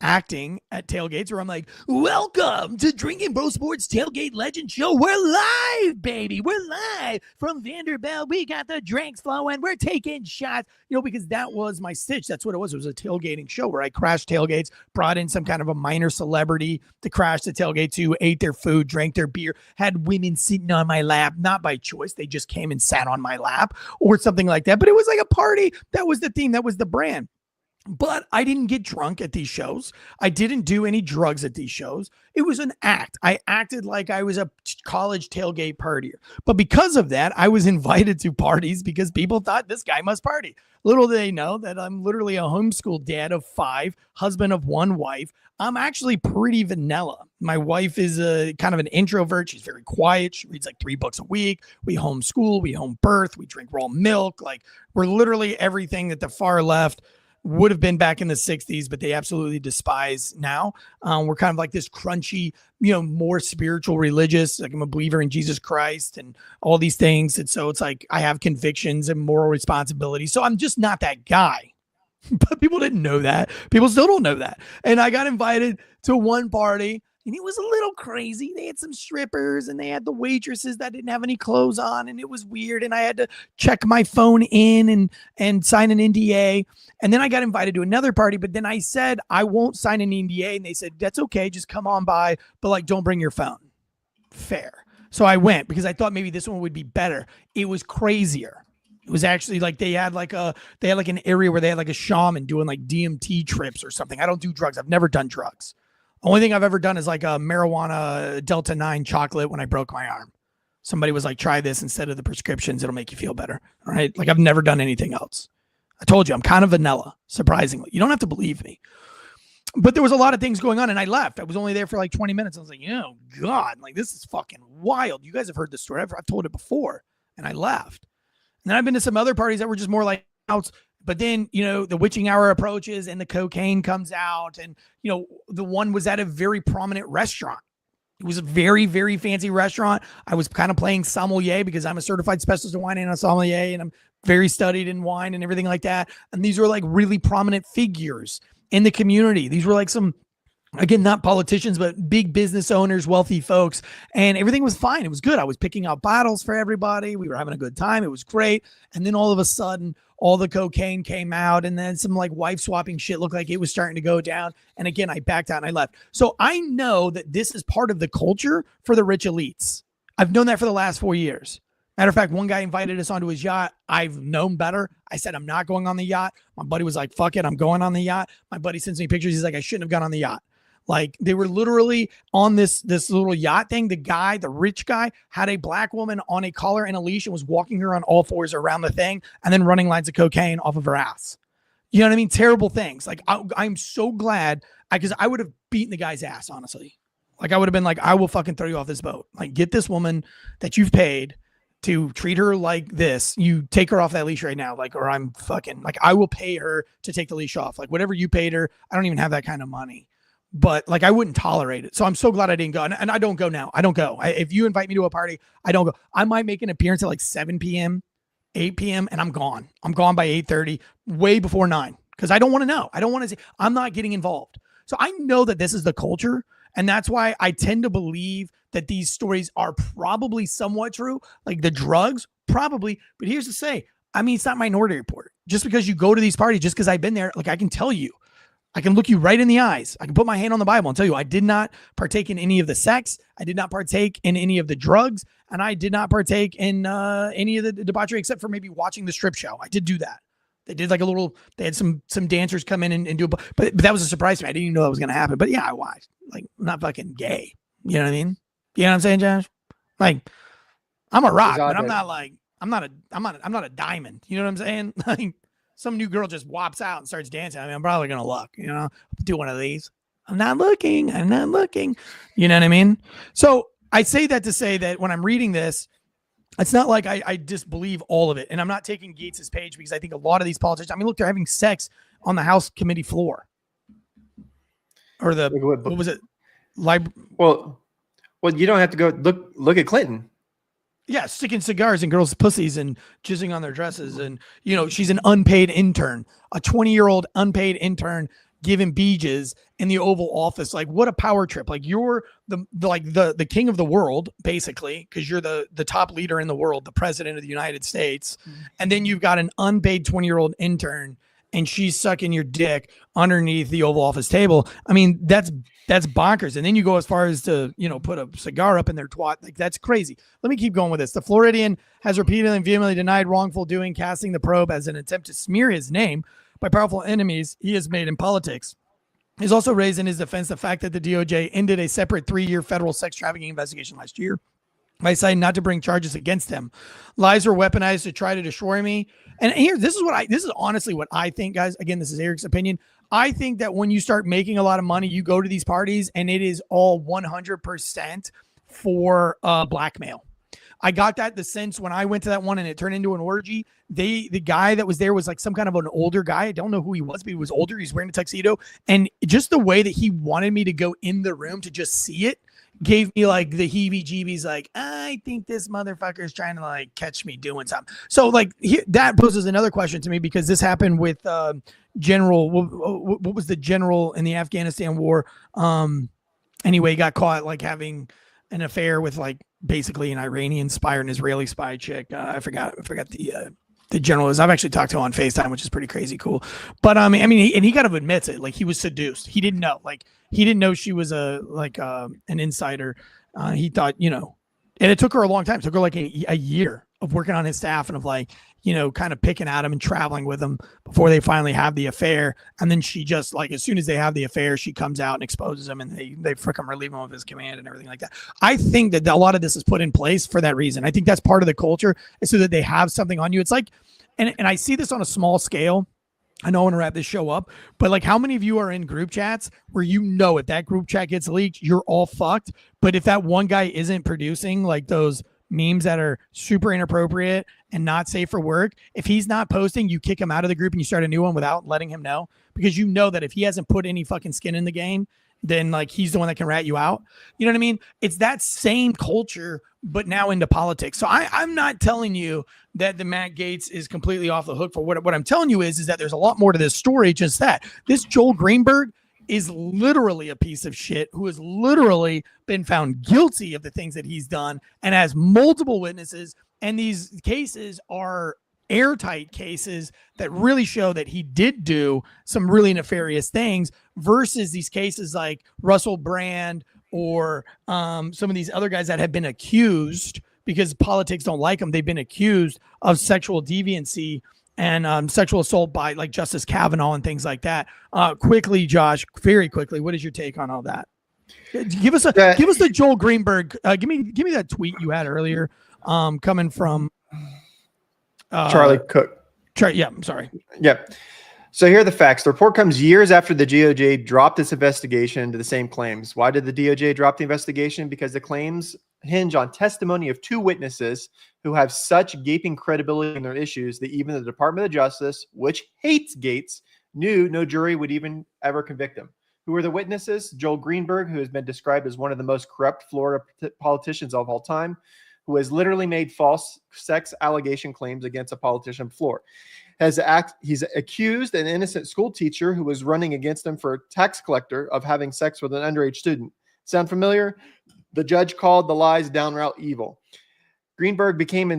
acting at tailgates, where I'm like, welcome to Drinking Bro Sports Tailgate Legend Show. We're live, baby. We're live from Vanderbilt. We got the drinks flowing. We're taking shots, because that was my stitch. That's what it was. It was a tailgating show where I crashed tailgates, brought in some kind of a minor celebrity to crash the tailgate to, ate their food, drank their beer, had women sitting on my lap, not by choice. They just came and sat on my lap or something like that. But it was like a party. That was the theme. That was the brand. But I didn't get drunk at these shows. I didn't do any drugs at these shows. It was an act. I acted like I was a college tailgate partier. But because of that, I was invited to parties because people thought this guy must party. Little do they know that I'm literally a homeschool dad of 5, husband of 1 wife. I'm actually pretty vanilla. My wife is a kind of an introvert. She's very quiet. She reads like 3 books a week. We homeschool, we home birth, we drink raw milk. Like, we're literally everything that the far left would have been back in the 60s, but they absolutely despise now. We're kind of like this crunchy, more spiritual religious. Like, I'm a believer in Jesus Christ and all these things. And so it's like, I have convictions and moral responsibility. So I'm just not that guy. But people didn't know that. People still don't know that. And I got invited to one party, and it was a little crazy. They had some strippers, and they had the waitresses that didn't have any clothes on, and it was weird. And I had to check my phone in and sign an NDA. And then I got invited to another party, but then I said, I won't sign an NDA. And they said, that's okay. Just come on by, but like, don't bring your phone. Fair. So I went because I thought maybe this one would be better. It was crazier. It was actually like they had like an area where they had like a shaman doing like DMT trips or something. I don't do drugs. I've never done drugs. Only thing I've ever done is like a marijuana Delta 9 chocolate when I broke my arm. Somebody was like, try this instead of the prescriptions. It'll make you feel better. All right. Like, I've never done anything else. I told you, I'm kind of vanilla, surprisingly. You don't have to believe me. But there was a lot of things going on, and I left. I was only there for like 20 minutes. I was like, oh, God, like, this is fucking wild. You guys have heard this story. I've told it before, and I left. And then I've been to some other parties that were just more like outs. But then, the witching hour approaches and the cocaine comes out. And, the one was at a very prominent restaurant. It was a very, very fancy restaurant. I was kind of playing sommelier because I'm a certified specialist in wine and a sommelier, and I'm very studied in wine and everything like that. And these were like really prominent figures in the community. These were like some, again, not politicians, but big business owners, wealthy folks. And everything was fine. It was good. I was picking out bottles for everybody. We were having a good time. It was great. And then all of a sudden, all the cocaine came out, and then some like wife swapping shit looked like it was starting to go down. And again, I backed out and I left. So I know that this is part of the culture for the rich elites. I've known that for the last 4 years. Matter of fact, one guy invited us onto his yacht. I've known better. I said, I'm not going on the yacht. My buddy was like, fuck it, I'm going on the yacht. My buddy sends me pictures. He's like, I shouldn't have gone on the yacht. Like, they were literally on this little yacht thing. The rich guy, had a black woman on a collar and a leash and was walking her on all 4s around the thing and then running lines of cocaine off of her ass. You know what I mean? Terrible things. Like, I'm so glad because I would have beaten the guy's ass, honestly. Like, I would have been like, I will fucking throw you off this boat. Like, get this woman that you've paid to treat her like this. You take her off that leash right now. Like, or I'm fucking like, I will pay her to take the leash off. Like, whatever you paid her, I don't even have that kind of money. But like, I wouldn't tolerate it. So I'm so glad I didn't go. And I don't go now. I don't go. If you invite me to a party, I don't go. I might make an appearance at like 7 p.m., 8 p.m. and I'm gone. I'm gone by 8:30, way before 9. Because I don't want to know. I don't want to see. I'm not getting involved. So I know that this is the culture. And that's why I tend to believe that these stories are probably somewhat true. Like the drugs, probably. But here's the say. I mean, it's not Minority Report. Just because you go to these parties, just because I've been there, like I can tell you. I can look you right in the eyes. I can put my hand on the Bible and tell you I did not partake in any of the sex. I did not partake in any of the drugs. And I did not partake in any of the debauchery except for maybe watching the strip show. I did do that. They did like they had some dancers come in and do it. But that was a surprise to me. I didn't even know that was going to happen. But yeah, I watched. Like, I'm not fucking gay. You know what I mean? You know what I'm saying, Josh? Like, I'm a rock, but I'm not a diamond. You know what I'm saying? Like, some new girl just wops out and starts dancing. I mean, I'm probably going to look, do one of these. I'm not looking. You know what I mean? So I say that to say that when I'm reading this, it's not like I disbelieve all of it. And I'm not taking Gaetz's page because I think a lot of these politicians, I mean, look, they're having sex on the House committee floor. Or what was it? Well, you don't have to go look at Clinton. Yeah, sticking cigars in girls' pussies and jizzing on their dresses. And, she's an unpaid intern, a 20-year-old unpaid intern giving beaches in the Oval Office. Like, what a power trip. Like, you're the king of the world, basically, because you're the top leader in the world, the president of the United States. Mm-hmm. And then you've got an unpaid 20-year-old intern and she's sucking your dick underneath the Oval Office table. I mean, that's bonkers. And then you go as far as to, put a cigar up in their twat. Like, that's crazy. Let me keep going with this. The Floridian has repeatedly and vehemently denied wrongful doing, casting the probe as an attempt to smear his name. by powerful enemies he has made in politics. He's also raised in his defense the fact that the DOJ ended a separate 3-year federal sex trafficking investigation last year by deciding not to bring charges against him. Lies were weaponized to try to destroy me. And here, this is honestly what I think, guys. Again, this is Eric's opinion. I think that when you start making a lot of money, you go to these parties and it is all 100% for blackmail. I got the sense when I went to that one and it turned into an orgy. The guy that was there was like some kind of an older guy. I don't know who he was, but he was older. He's wearing a tuxedo. And just the way that he wanted me to go in the room to just see it gave me like the heebie-jeebies, like, I think this motherfucker is trying to like catch me doing something. So like that poses another question to me, because this happened with General, what was the general in the Afghanistan war? Anyway, he got caught like having an affair with like basically an Iranian spy or an Israeli spy chick. I forgot the general is. I've actually talked to him on FaceTime, which is pretty crazy cool. But I mean, he kind of admits it. Like he was seduced. He didn't know. Like he didn't know she was an insider. He thought, and it took her a long time. It took her like a year of working on his staff and of like, kind of picking at him and traveling with him before they finally have the affair. And then she just like, as soon as they have the affair, she comes out and exposes him and they frickin' relieve him of his command and everything like that. I think that a lot of this is put in place for that reason. I think that's part of the culture, is so that they have something on you. It's like, and I see this on a small scale. I know I want to wrap this show up, but like how many of you are in group chats where if that group chat gets leaked, you're all fucked. But if that one guy isn't producing like those memes that are super inappropriate and not safe for work, if he's not posting, you kick him out of the group and you start a new one without letting him know, because you know that if he hasn't put any fucking skin in the game, then like he's the one that can rat you out. You know what I mean? It's that same culture, but now into politics. So I'm not telling you that the Matt Gaetz is completely off the hook for what I'm telling you is that there's a lot more to this story. Just that this Joel Greenberg is literally a piece of shit who has literally been found guilty of the things that he's done and has multiple witnesses. And these cases are airtight cases that really show that he did do some really nefarious things, versus these cases like Russell Brand or some of these other guys that have been accused, because politics don't like them, they've been accused of sexual deviancy and sexual assault by like Justice Kavanaugh and things like that. Quickly, Josh, very quickly, what is your take on all that? Give us the Joel Greenberg. Give me that tweet you had earlier, coming from Charlie Cook. Yeah, I'm sorry. Yep. So here are the facts. The report comes years after the DOJ dropped its investigation into the same claims. Why did the DOJ drop the investigation? Because the claims hinge on testimony of 2 witnesses who have such gaping credibility in their issues that even the Department of Justice, which hates Gaetz, knew no jury would even ever convict him. Who are the witnesses? Joel Greenberg, who has been described as one of the most corrupt Florida politicians of all time, who has literally made false sex allegation claims against a politician on the floor. He's accused an innocent school teacher who was running against him for tax collector of having sex with an underage student. Sound familiar? The judge called the lies downright evil. Greenberg became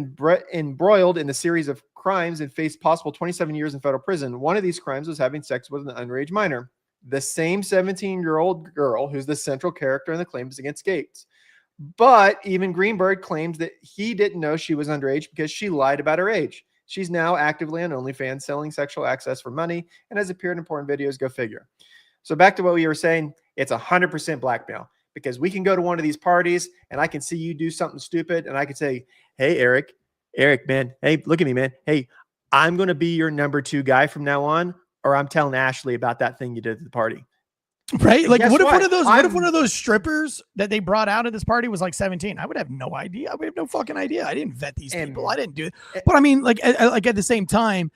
embroiled in a series of crimes and faced possible 27 years in federal prison. One of these crimes was having sex with an underage minor. The same 17-year-old girl who's the central character in the claims against Gaetz. But even Greenberg claims that he didn't know she was underage because she lied about her age. She's now actively on OnlyFans selling sexual access for money and has appeared in porn videos. Go figure. So back to what we were saying, it's 100% blackmail, because we can go to one of these parties and I can see you do something stupid and I can say, hey, Eric, man, hey, look at me, man. Hey, I'm going to be your number 2 guy from now on, or I'm telling Ashley about that thing you did at the party. Right? Like, what if one of those strippers that they brought out at this party was like 17? I would have no idea. I would have no fucking idea. I didn't vet these people. I didn't do it. But I mean, like at the same time,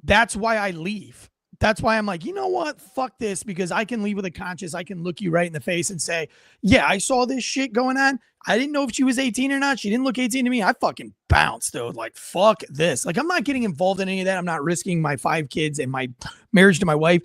that's why I leave. That's why I'm like, you know what? Fuck this, because I can leave with a conscience. I can look you right in the face and say, yeah, I saw this shit going on. I didn't know if she was 18 or not. She didn't look 18 to me. I fucking bounced, though. Like, fuck this. Like, I'm not getting involved in any of that. I'm not risking my 5 kids and my marriage to my wife.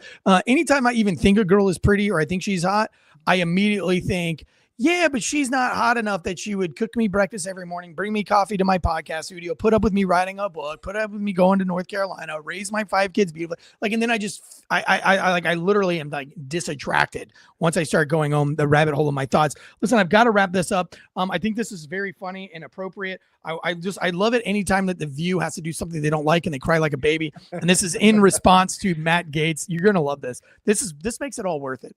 Anytime I even think a girl is pretty or I think she's hot, I immediately think, Yeah, but she's not hot enough that she would cook me breakfast every morning, bring me coffee to my podcast studio, put up with me writing a book, put up with me going to North Carolina, raise my 5 kids beautifully. Like, and then I literally am like disattracted once I start going on the rabbit hole of my thoughts. Listen, I've got to wrap this up. I think this is very funny and appropriate. I love it anytime that The View has to do something they don't like and they cry like a baby. And this is in response to Matt Gaetz. You're going to love this. This makes it all worth it.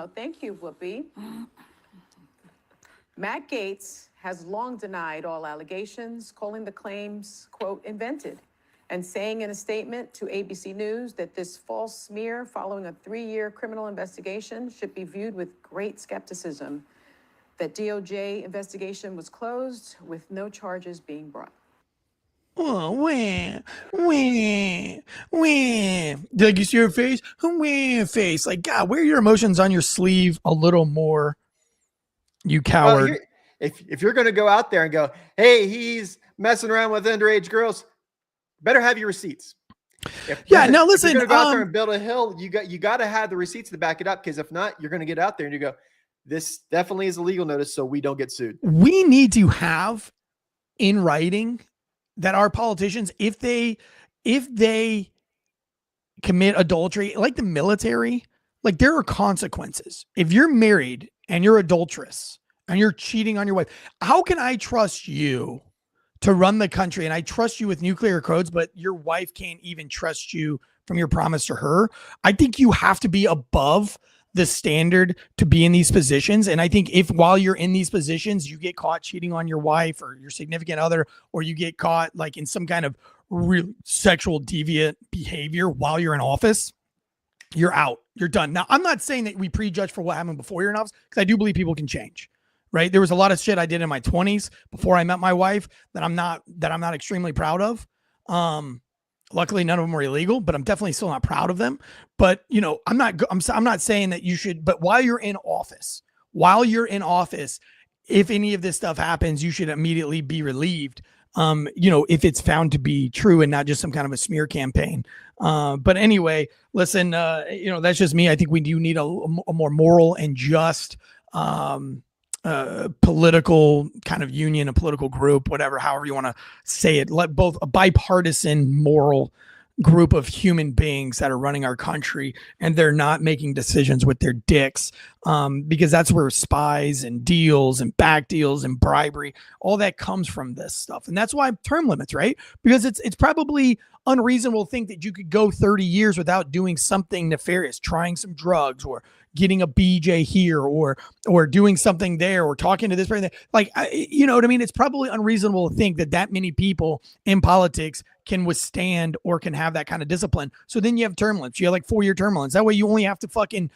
Oh, thank you, Whoopi. Matt Gaetz has long denied all allegations, calling the claims, quote, invented, and saying in a statement to ABC News that this false smear following a 3-year criminal investigation should be viewed with great skepticism, that DOJ investigation was closed with no charges being brought. Oh, wah. Like, you see your face? Face. Like, God, wear your emotions on your sleeve a little more, you coward. Well, if you're going to go out there and go, hey, he's messing around with underage girls, better have your receipts. Now listen, if you're going to go out there and build a hill, you got to have the receipts to back it up, because if not, you're going to get out there and you go, this definitely is a legal notice, so we don't get sued. We need to have in writing that our politicians, if they commit adultery, like the military, like there are consequences. If you're married and you're adulterous and you're cheating on your wife, how can I trust you to run the country? And I trust you with nuclear codes, but your wife can't even trust you from your promise to her. I think you have to be above the standard to be in these positions. And I think if while you're in these positions, you get caught cheating on your wife or your significant other, or you get caught like in some kind of real sexual deviant behavior while you're in office, you're out, you're done. Now, I'm not saying that we prejudge for what happened before you're in office, because I do believe people can change, right? There was a lot of shit I did in my 20s before I met my wife that I'm not extremely proud of. Luckily, none of them were illegal, but I'm definitely still not proud of them. But, you know, I'm not saying that you should, but while you're in office, if any of this stuff happens, you should immediately be relieved. You know, if it's found to be true and not just some kind of a smear campaign. But anyway, listen, you know, that's just me. I think we do need a more moral and just, political kind of union, a political group, whatever, however you want to say it, let both a bipartisan moral group of human beings that are running our country, and they're not making decisions with their dicks, because that's where spies and deals and back deals and bribery, all that comes from this stuff. And that's why term limits, right? Because it's probably unreasonable to think that you could go 30 years without doing something nefarious, trying some drugs or getting a BJ here or doing something there or talking to this person. Like, you know what I mean? It's probably unreasonable to think that many people in politics can withstand or can have that kind of discipline. So then you have term limits. You have like 4-year term limits. That way you only have to fucking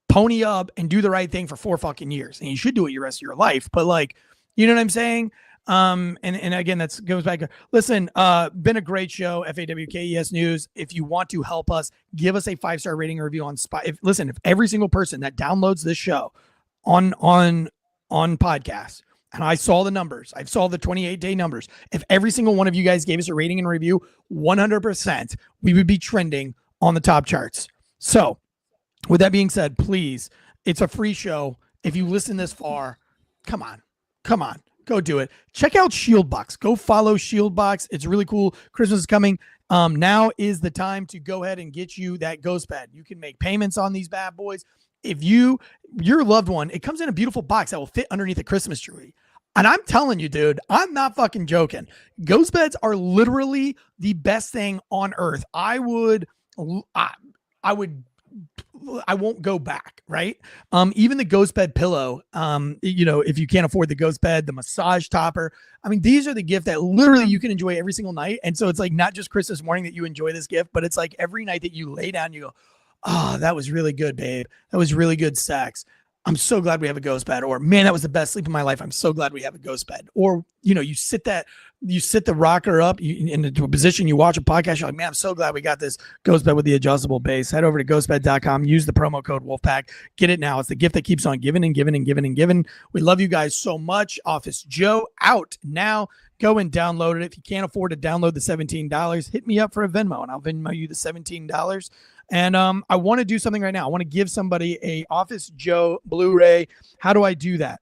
pony up and do the right thing for 4 fucking years. And you should do it the rest of your life. But like, you know what I'm saying? And again, that goes back. Listen, been a great show. FAWKES News. If you want to help us, give us a 5-star rating or review on Spotify. If every single person that downloads this show on podcasts, and I saw the numbers, I saw the 28-day numbers. If every single one of you guys gave us a rating and review, 100%, we would be trending on the top charts. So with that being said, please, it's a free show. If you listen this far, come on. Go do it. Check out Shieldbox. Go follow Shieldbox. It's really cool. Christmas is coming. Now is the time to go ahead and get you that ghost bed. You can make payments on these bad boys. If your loved one, it comes in a beautiful box that will fit underneath a Christmas tree. And I'm telling you, dude, I'm not fucking joking. Ghost beds are literally the best thing on earth. I won't go back, right? Even the ghost bed pillow, you know, if you can't afford the ghost bed, the massage topper, I mean, these are the gift that literally you can enjoy every single night. And so it's like not just Christmas morning that you enjoy this gift, but it's like every night that you lay down, you go, oh, that was really good, babe. That was really good sex. I'm so glad we have a ghost bed. Or, man, that was the best sleep of my life. I'm so glad we have a ghost bed. Or, you know, you sit the rocker up into a position, you watch a podcast, you're like, man, I'm so glad we got this ghost bed with the adjustable base. Head over to ghostbed.com, use the promo code Wolfpack. Get it now. It's the gift that keeps on giving and giving and giving and giving. We love you guys so much. Office Joe out now. Go and download it. If you can't afford to download the $17, hit me up for a Venmo and I'll Venmo you the $17. And I want to do something right now. I want to give somebody a Office Joe Blu-ray. How do I do that?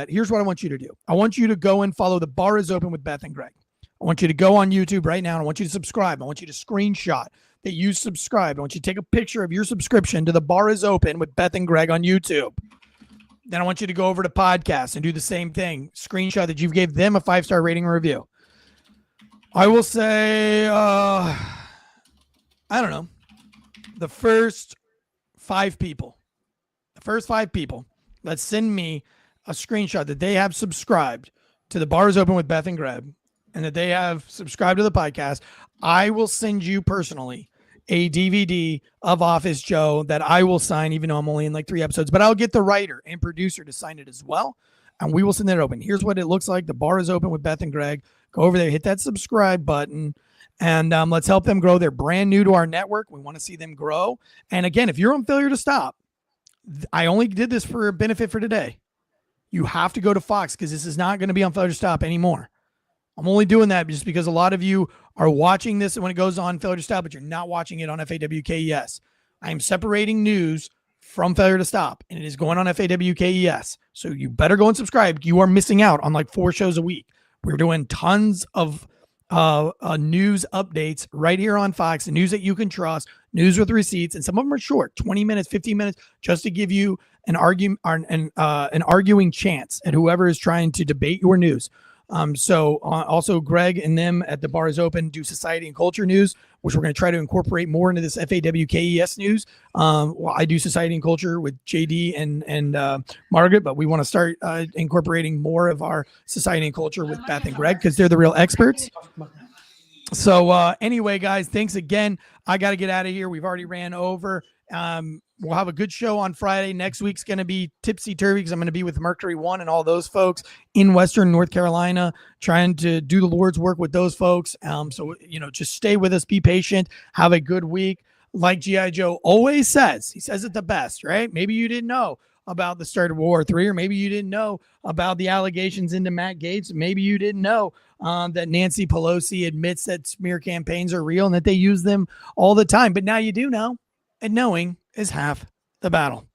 Here's what I want you to do. I want you to go and follow The Bar is Open with Beth and Greg. I want you to go on YouTube right now. And I want you to subscribe. I want you to screenshot that you subscribe. I want you to take a picture of your subscription to The Bar is Open with Beth and Greg on YouTube. Then I want you to go over to podcasts and do the same thing. Screenshot that you gave them a 5-star rating or review. I will say, I don't know, the first 5 people that send me a screenshot that they have subscribed to The Bar is Open with Beth and Greg and that they have subscribed to the podcast, I will send you personally a DVD of Office Joe that I will sign, even though I'm only in like 3 episodes, but I'll get the writer and producer to sign it as well. And we will send it open. Here's what it looks like. The Bar is Open with Beth and Greg. Go over there, hit that subscribe button, and let's help them grow. They're brand new to our network. We want to see them grow. And again, if you're on Failure to Stop, I only did this for a benefit for today. You have to go to Fox because this is not going to be on Failure to Stop anymore. I'm only doing that just because a lot of you are watching this when it goes on Failure to Stop, but you're not watching it on FAWKES. I am separating news from Failure to Stop, and it is going on FAWKES. So you better go and subscribe. You are missing out on like 4 shows a week. We're doing tons of news updates right here on Fox, the news that you can trust, news with receipts, and some of them are short, 20 minutes, 15 minutes, just to give you an arguing chance at whoever is trying to debate your news. Also Greg and them at The Bar is Open do society and culture news, which we're going to try to incorporate more into this FAWKES news. Well, I do society and culture with JD and Margaret, but we want to start incorporating more of our society and culture with Beth and Greg because they're the real experts. So anyway, guys, thanks again. I got to get out of here. We've already ran over. We'll have a good show on Friday. Next week's going to be tipsy-turvy because I'm going to be with Mercury One and all those folks in Western North Carolina, trying to do the Lord's work with those folks. So, just stay with us, be patient, have a good week. Like G.I. Joe always says, he says it the best, right? Maybe you didn't know about the start of World War III, or maybe you didn't know about the allegations into Matt Gaetz. Maybe you didn't know that Nancy Pelosi admits that smear campaigns are real and that they use them all the time. But now you do know, and knowing is half the battle.